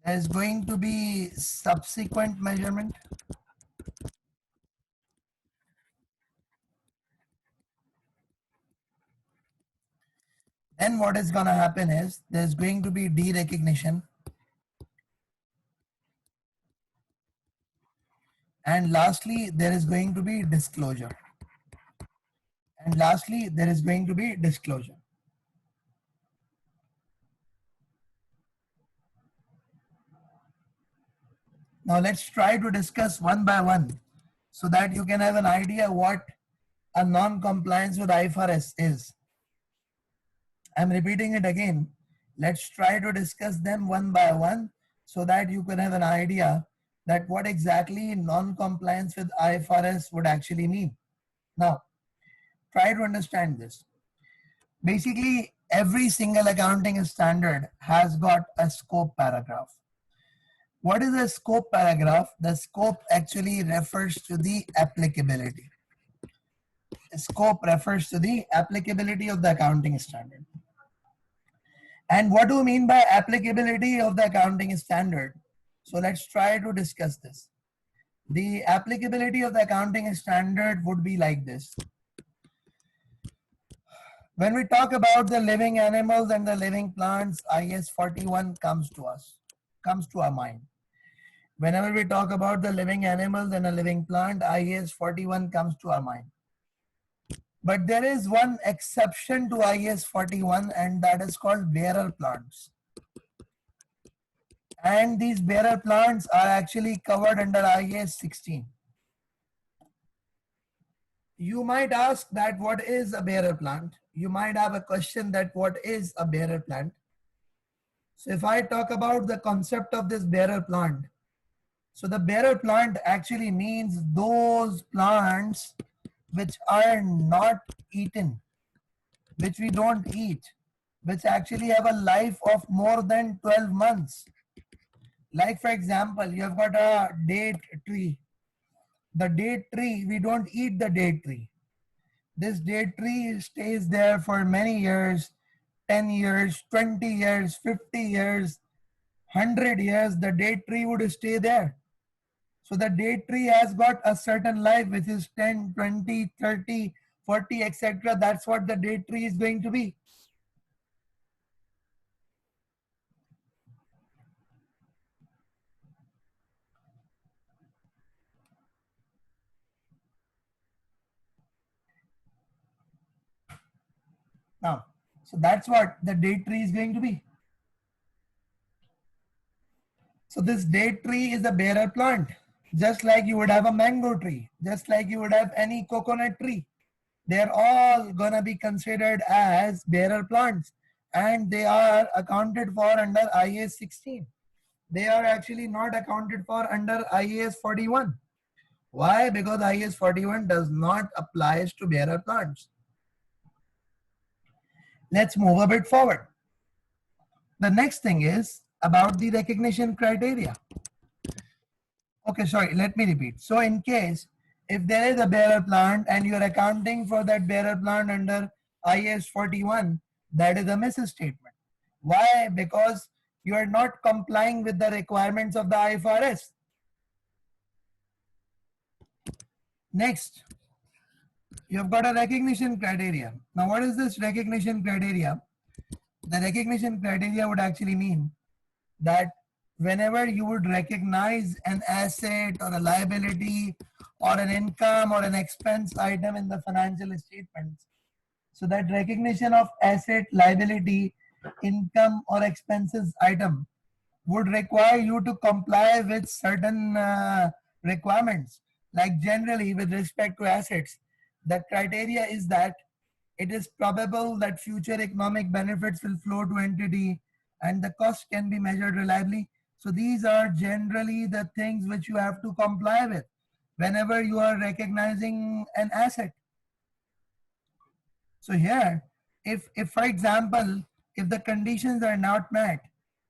there's going to be subsequent measurement, then what is going to happen is there's going to be derecognition, and lastly there is going to be disclosure. And lastly there is going to be disclosure. Now let's try to discuss one by one so that you can have an idea what a non-compliance with IFRS is. I'm repeating it again. Let's try to discuss them one by one so that you can have an idea that what exactly non-compliance with IFRS would actually mean. Now, try to understand this. Basically, every single accounting standard has got a scope paragraph. What is a scope paragraph? The scope actually refers to the applicability. Scope refers to the applicability of the accounting standard. And what do you mean by applicability of the accounting standard? So let's try to discuss this. The applicability of the accounting standard would be like this. When we talk about the living animals and the living plants, IAS 41 comes to our mind. Whenever we talk about the living animals and a living plant, IAS 41 comes to our mind. But there is one exception to IAS 41, and that is called bearer plants. And these bearer plants are actually covered under IAS 16. You might ask that what is a bearer plant? You might have a question that what is a bearer plant? So if I talk about the concept of this bearer plant, so the bearer plant actually means those plants which are not eaten, which we don't eat, which actually have a life of more than 12 months. Like for example, you have got a date tree. The date tree, we don't eat the date tree. This date tree stays there for many years, 10 years, 20 years, 50 years, 100 years, the date tree would stay there. So the date tree has got a certain life, which is 10, 20, 30, 40, etc. That's what the date tree is going to be. Now, so that's what the date tree is going to be. So this date tree is a bearer plant, just like you would have a mango tree, just like you would have any coconut tree. They're all gonna be considered as bearer plants, and they are accounted for under IAS 16. They are actually not accounted for under IAS 41. Why? Because IAS 41 does not apply to bearer plants. Let's move a bit forward. The next thing is about the recognition criteria. Okay, sorry, let me repeat. So in case if there is a bearer plant and you're accounting for that bearer plant under IAS 41, That is a misstatement. Why? Because you are not complying with the requirements of the IFRS. Next, you've got a recognition criteria. Now, what is this recognition criteria? The recognition criteria would actually mean that whenever you would recognize an asset or a liability or an income or an expense item in the financial statements, so that recognition of asset, liability, income or expenses item would require you to comply with certain requirements. Like generally with respect to assets, the criteria is that it is probable that future economic benefits will flow to entity and the cost can be measured reliably. So these are generally the things which you have to comply with whenever you are recognizing an asset. So here, if for example, if the conditions are not met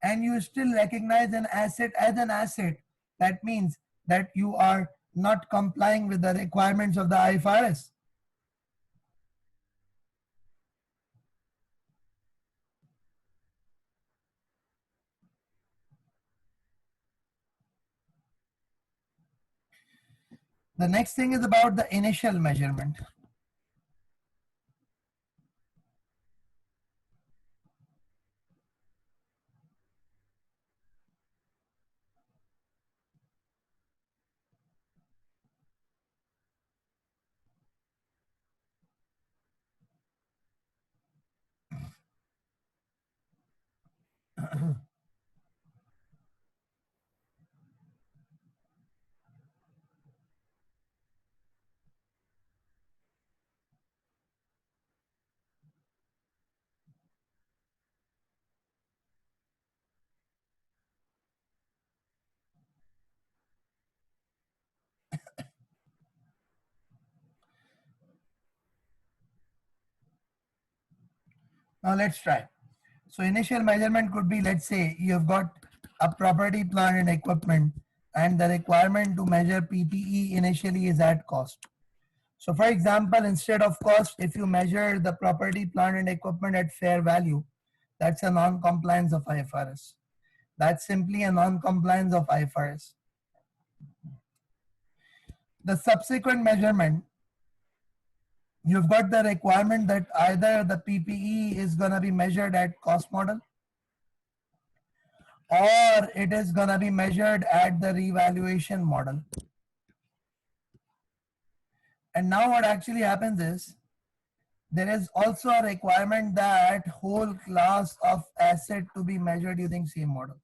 and you still recognize an asset as an asset, that means that you are not complying with the requirements of the IFRS. The next thing is about the initial measurement. Now let's try. So initial measurement could be, let's say you've got a property, plant and equipment and the requirement to measure PPE initially is at cost. So for example, instead of cost, if you measure the property, plant and equipment at fair value, that's a non-compliance of IFRS. That's simply a non-compliance of IFRS. The subsequent measurement, you've got the requirement that either the PPE is going to be measured at cost model or it is going to be measured at the revaluation model. And now what actually happens is there is also a requirement that whole class of asset to be measured using same model.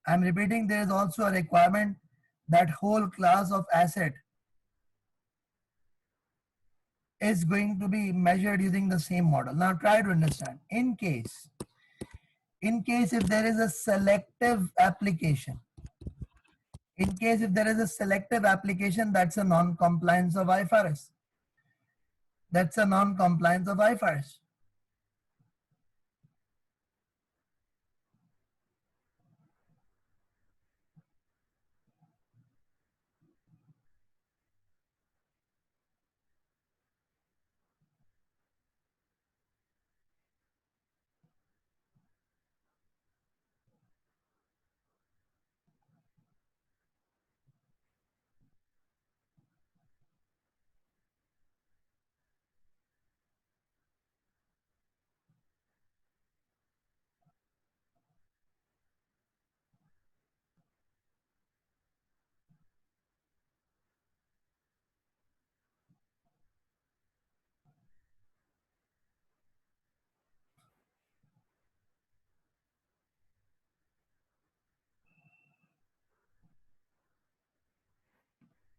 I'm repeating, there is also a requirement that whole class of asset is going to be measured using the same model. Now try to understand. In case if there is a selective application, that's a non-compliance of IFRS. That's a non-compliance of IFRS.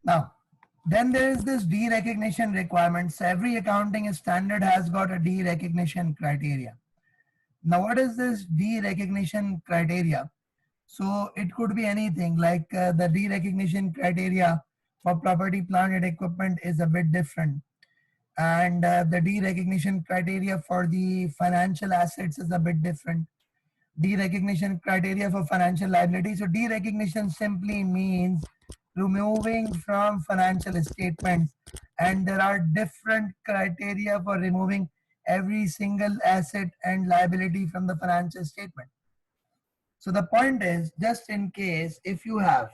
Now, then there is this derecognition requirement. So every accounting standard has got a derecognition criteria. Now, what is this derecognition criteria? So it could be anything like the derecognition criteria for property, plant and equipment is a bit different. And the derecognition criteria for the financial assets is a bit different. Derecognition criteria for financial liability. So derecognition simply means removing from financial statements, and there are different criteria for removing every single asset and liability from the financial statement. So the point is, just in case if you have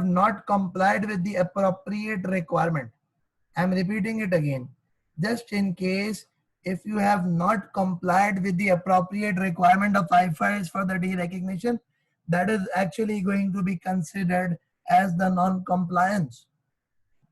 not complied with the appropriate requirement, I'm repeating it again, just in case if you have not complied with the appropriate requirement of IFRS for the derecognition, that is actually going to be considered as the non-compliance.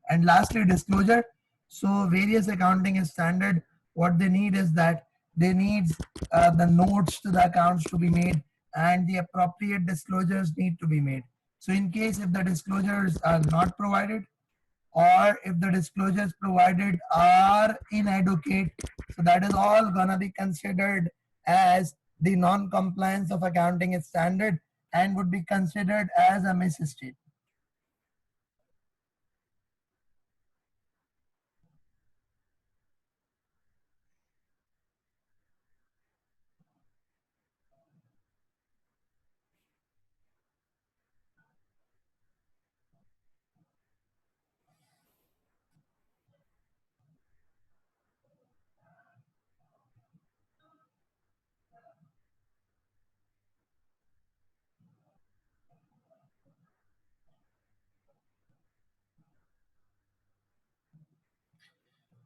And lastly, disclosure. So various accounting standard, what they need is that they need the notes to the accounts to be made and the appropriate disclosures need to be made. So in case if the disclosures are not provided, or if the disclosures provided are inadequate, so that is all gonna be considered as the non-compliance of accounting standard and would be considered as a misstatement.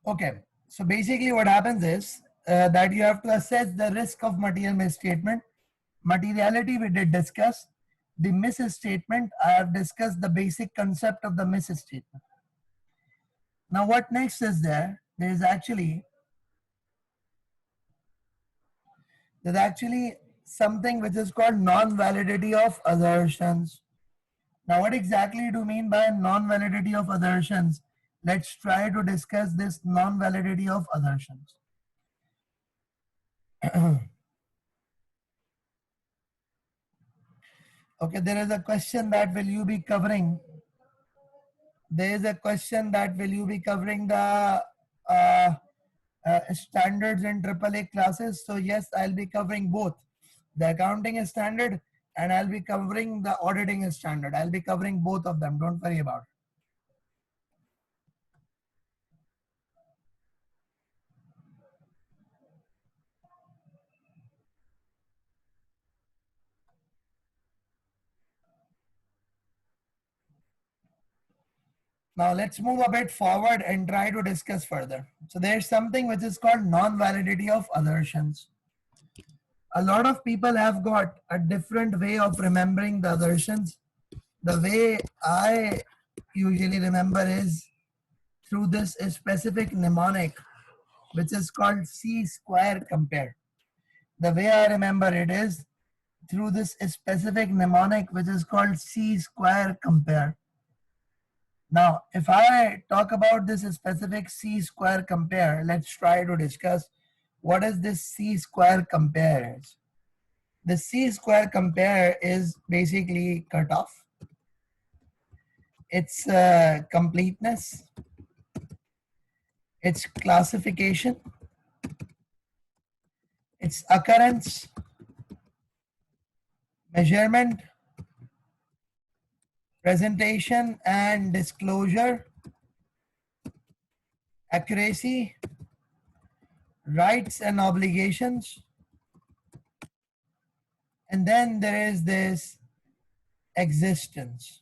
Okay, so basically what happens is that you have to assess the risk of material misstatement. Materiality we did discuss. The misstatement, I have discussed the basic concept of the misstatement. Now what next is there? There's actually something which is called non-validity of assertions. Now what exactly do you mean by non-validity of assertions? Let's try to discuss this non-validity of assertions. Okay, there is a question that will you be covering. There is a question that will you be covering the standards in AAA classes. So yes, I'll be covering both the accounting standard and I'll be covering the auditing standard. I'll be covering both of them. Don't worry about it. Now let's move a bit forward and try to discuss further. So there's something which is called non-validity of assertions. A lot of people have got a different way of remembering the assertions. The way I usually remember is through this specific mnemonic, which is called C square compare. The way I remember it is through this specific mnemonic, which is called C square compare. Now, if I talk about this specific C square compare, let's try to discuss what is this C square compare is. The C square compare is basically cutoff. It's completeness. It's classification. It's occurrence, measurement, presentation and disclosure, accuracy, rights and obligations, and then there is this existence.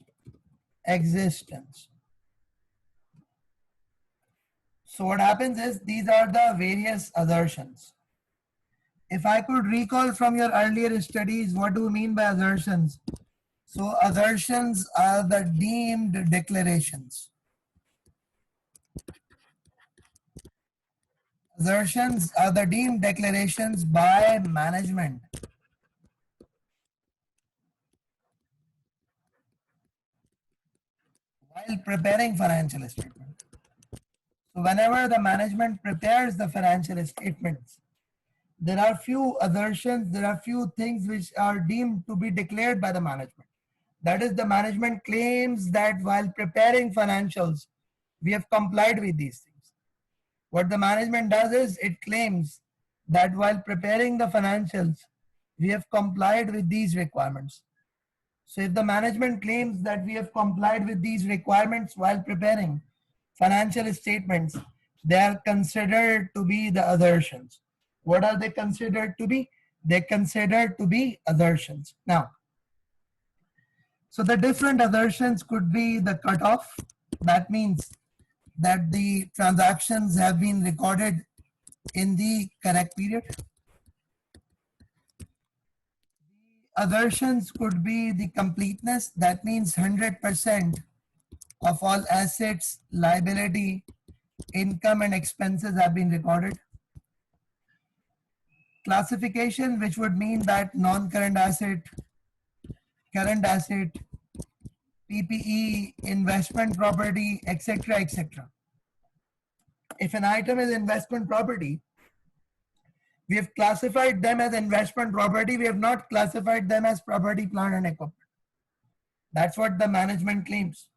So what happens is these are the various assertions. If I could recall from your earlier studies, what do you mean by assertions? So assertions are the deemed declarations. Assertions are the deemed declarations by management while preparing financial statements. So whenever the management prepares the financial statements, there are few assertions, there are few things which are deemed to be declared by the management. That is, the management claims that while preparing financials, we have complied with these things. What the management does is it claims that while preparing the financials, we have complied with these requirements. So if the management claims that we have complied with these requirements while preparing financial statements, they are considered to be the assertions. What are they considered to be? They're considered to be assertions. Now, so the different assertions could be the cutoff. That means that the transactions have been recorded in the correct period. Assertions could be the completeness. That means 100% of all assets, liability, income and expenses have been recorded. Classification, which would mean that non-current asset, current asset, PPE, investment property, etc., etc. If an item is investment property, we have classified them as investment property. We have not classified them as property, plant, and equipment. That's what the management claims.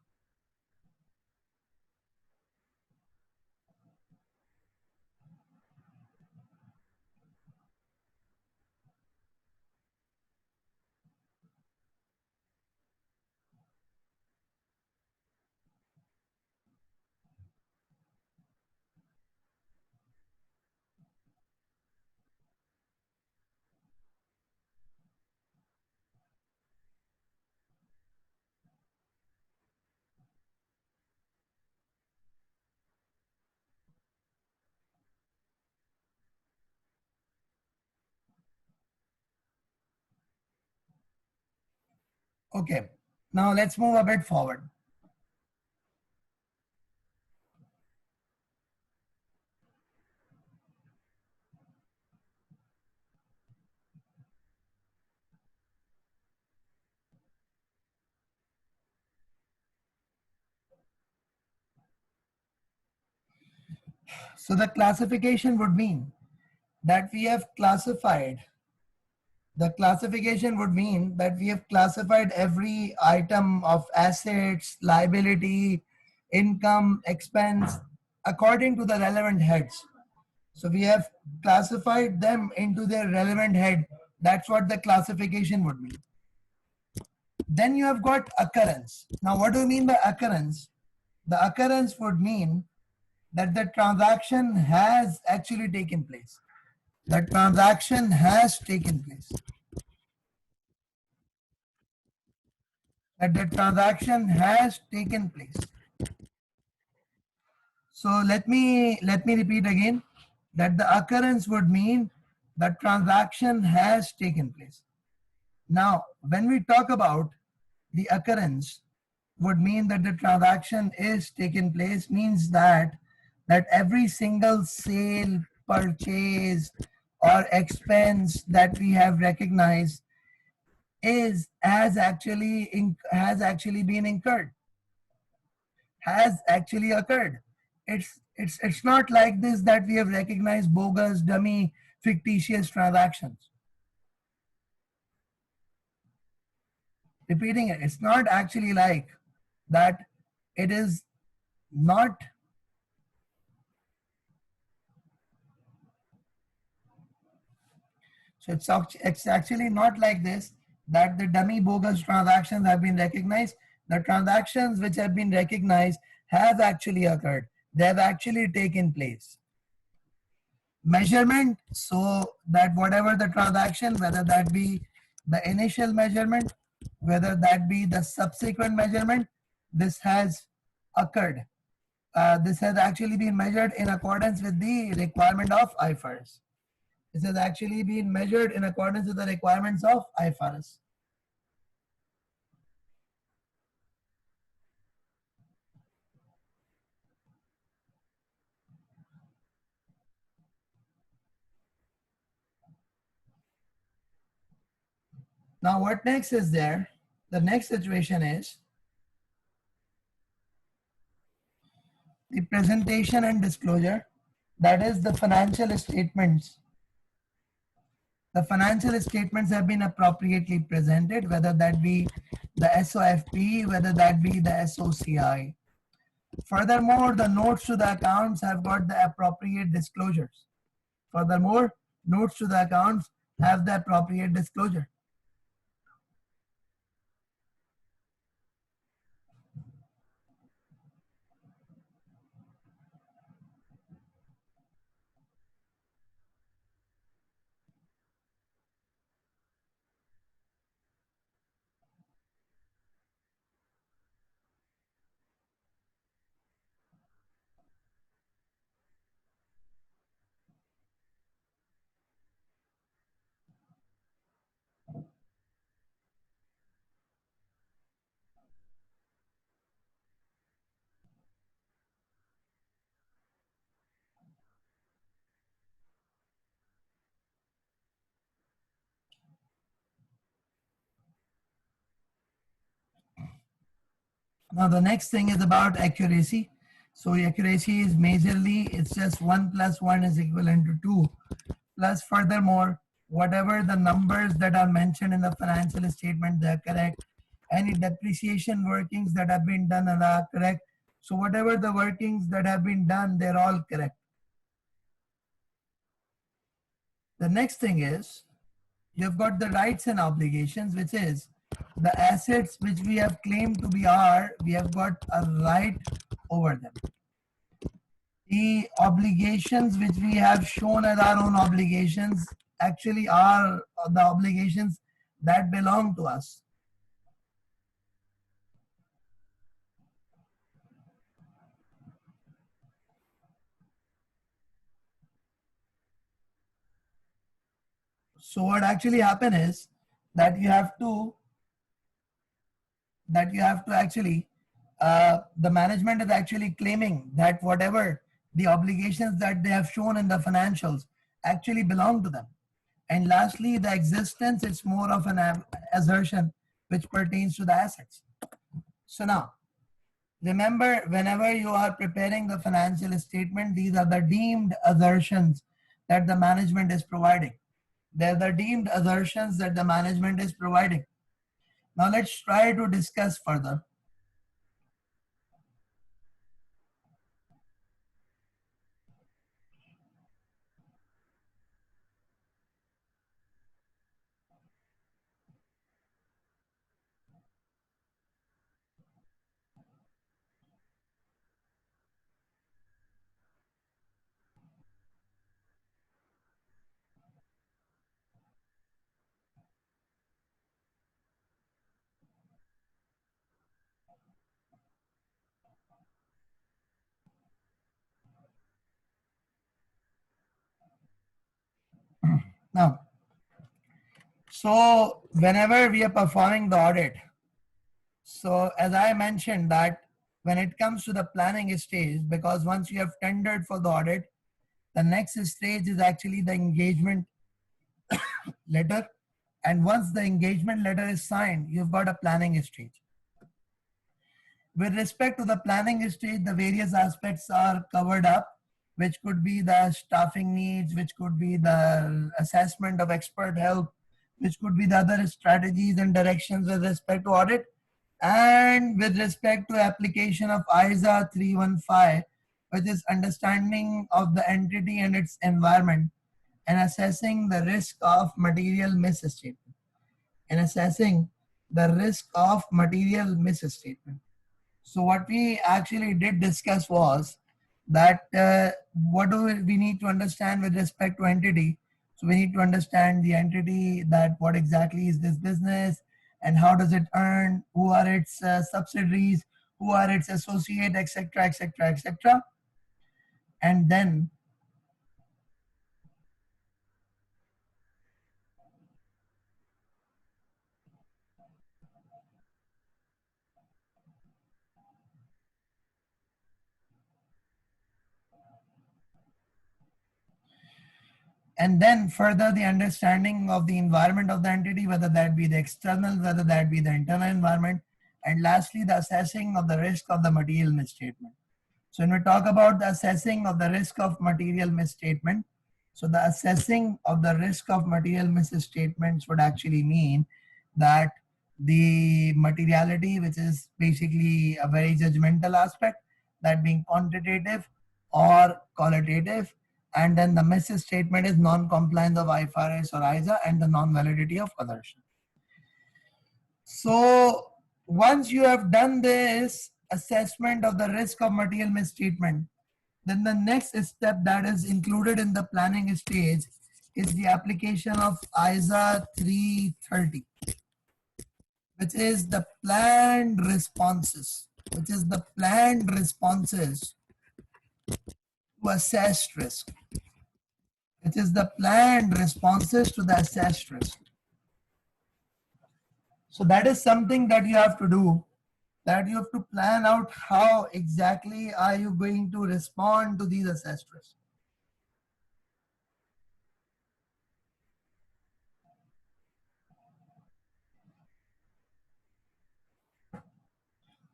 Okay, now let's move a bit forward. So the classification would mean that we have classified, the classification would mean that we have classified every item of assets, liability, income, expense according to the relevant heads. So we have classified them into their relevant head. That's what the classification would mean. Then you have got occurrence. Now, what do you mean by occurrence? The occurrence would mean that the transaction has actually taken place. The transaction has taken place. That the transaction has taken place. So let me repeat again that the occurrence would mean the transaction has taken place. Now, when we talk about the occurrence would mean that the transaction is taken place means that every single sale, purchase or expense that we have recognized is has actually been incurred, has actually occurred. It's not like this that we have recognized bogus, dummy, fictitious transactions. Repeating it, it's not actually like that. It is not. So it's actually not like this that the dummy bogus transactions have been recognized. The transactions which have been recognized have actually occurred. They have actually taken place. Measurement, so that whatever the transaction, whether that be the initial measurement, whether that be the subsequent measurement, this has occurred. This has actually been measured in accordance with the requirement of IFRS. This has actually been measured in accordance with the requirements of IFRS. Now, what next is there? The next situation is the presentation and disclosure. That is the financial statements. The financial statements have been appropriately presented, whether that be the SOFP, whether that be the SOCI. Furthermore, the notes to the accounts have got the appropriate disclosures. Furthermore, notes to the accounts have the appropriate disclosure. Now the next thing is about accuracy. So accuracy is majorly, it's just 1 plus 1 is equivalent to 2. Plus furthermore, whatever the numbers that are mentioned in the financial statement, they are correct. Any depreciation workings that have been done are correct. So whatever the workings that have been done, they're all correct. The next thing is, you've got the rights and obligations, which is the assets which we have claimed to be our, we have got a right over them. The obligations which we have shown as our own obligations actually are the obligations that belong to us. So what actually happen is that you have to actually the management is actually claiming that whatever the obligations that they have shown in the financials actually belong to them. And lastly, the existence is more of an assertion which pertains to the assets. So now, remember, whenever you are preparing the financial statement, these are the deemed assertions that the management is providing. They're the deemed assertions that the management is providing. Now let's try to discuss further. Now, so whenever we are performing the audit, so as I mentioned that when it comes to the planning stage, because once you have tendered for the audit, the next stage is actually the engagement letter. And once the engagement letter is signed, you've got a planning stage. With respect to the planning stage, the various aspects are covered up, which could be the staffing needs, which could be the assessment of expert help, which could be the other strategies and directions with respect to audit, and with respect to application of ISA 315, which is understanding of the entity and its environment and assessing the risk of material misstatement. And assessing the risk of material misstatement. So what we actually did discuss was that what do we need to understand with respect to entity. So we need to understand the entity, that what exactly is this business and how does it earn, who are its subsidiaries, who are its associate, etc., etc., etc. And then further the understanding of the environment of the entity, whether that be the external, whether that be the internal environment, and lastly the assessing of the risk of the material misstatement. So when we talk about the assessing of the risk of material misstatement, so the assessing of the risk of material misstatements would actually mean that the materiality, which is basically a very judgmental aspect, that being quantitative or qualitative, and then the misstatement is non-compliance of IFRS or ISA and the non-validity of others. So once you have done this assessment of the risk of material misstatement, then the next step that is included in the planning stage is the application of ISA 330, which is the planned responses, to assessed risk. It is the planned responses to the assessed risk. So that is something that you have to do, that you have to plan out how exactly are you going to respond to these assessed risks.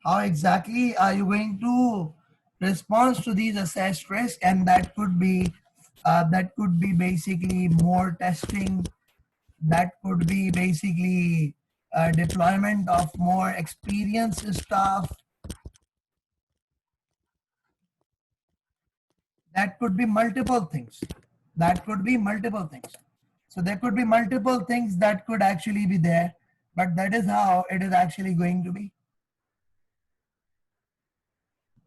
how exactly are you going to respond to these assessed risk, and that could be basically more testing, that could be basically deployment of more experienced staff, that could be multiple things, that could be multiple things. So there could be multiple things that could actually be there, but that is how it is actually going to be.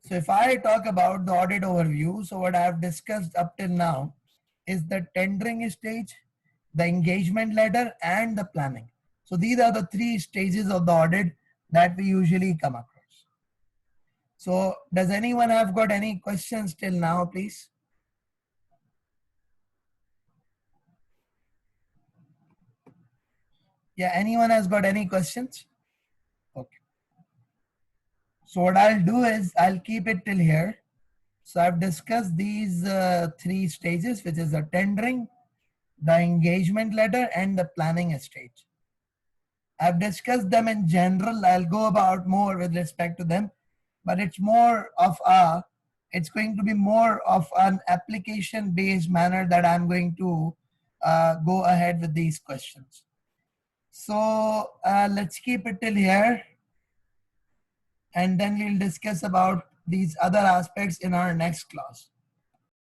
So if I talk about the audit overview, so what I have discussed up till now is the tendering stage, the engagement letter, and the planning. So these are the three stages of the audit that we usually come across. So does anyone have got any questions till now, please? Yeah, anyone has got any questions? Okay. So what I'll do is I'll keep it till here. So I've discussed these three stages, which is the tendering, the engagement letter, and the planning stage. I've discussed them in general. I'll go about more with respect to them, but it's going to be more of an application based manner that I'm going to go ahead with these questions. So let's keep it till here, and then we'll discuss about these other aspects in our next class.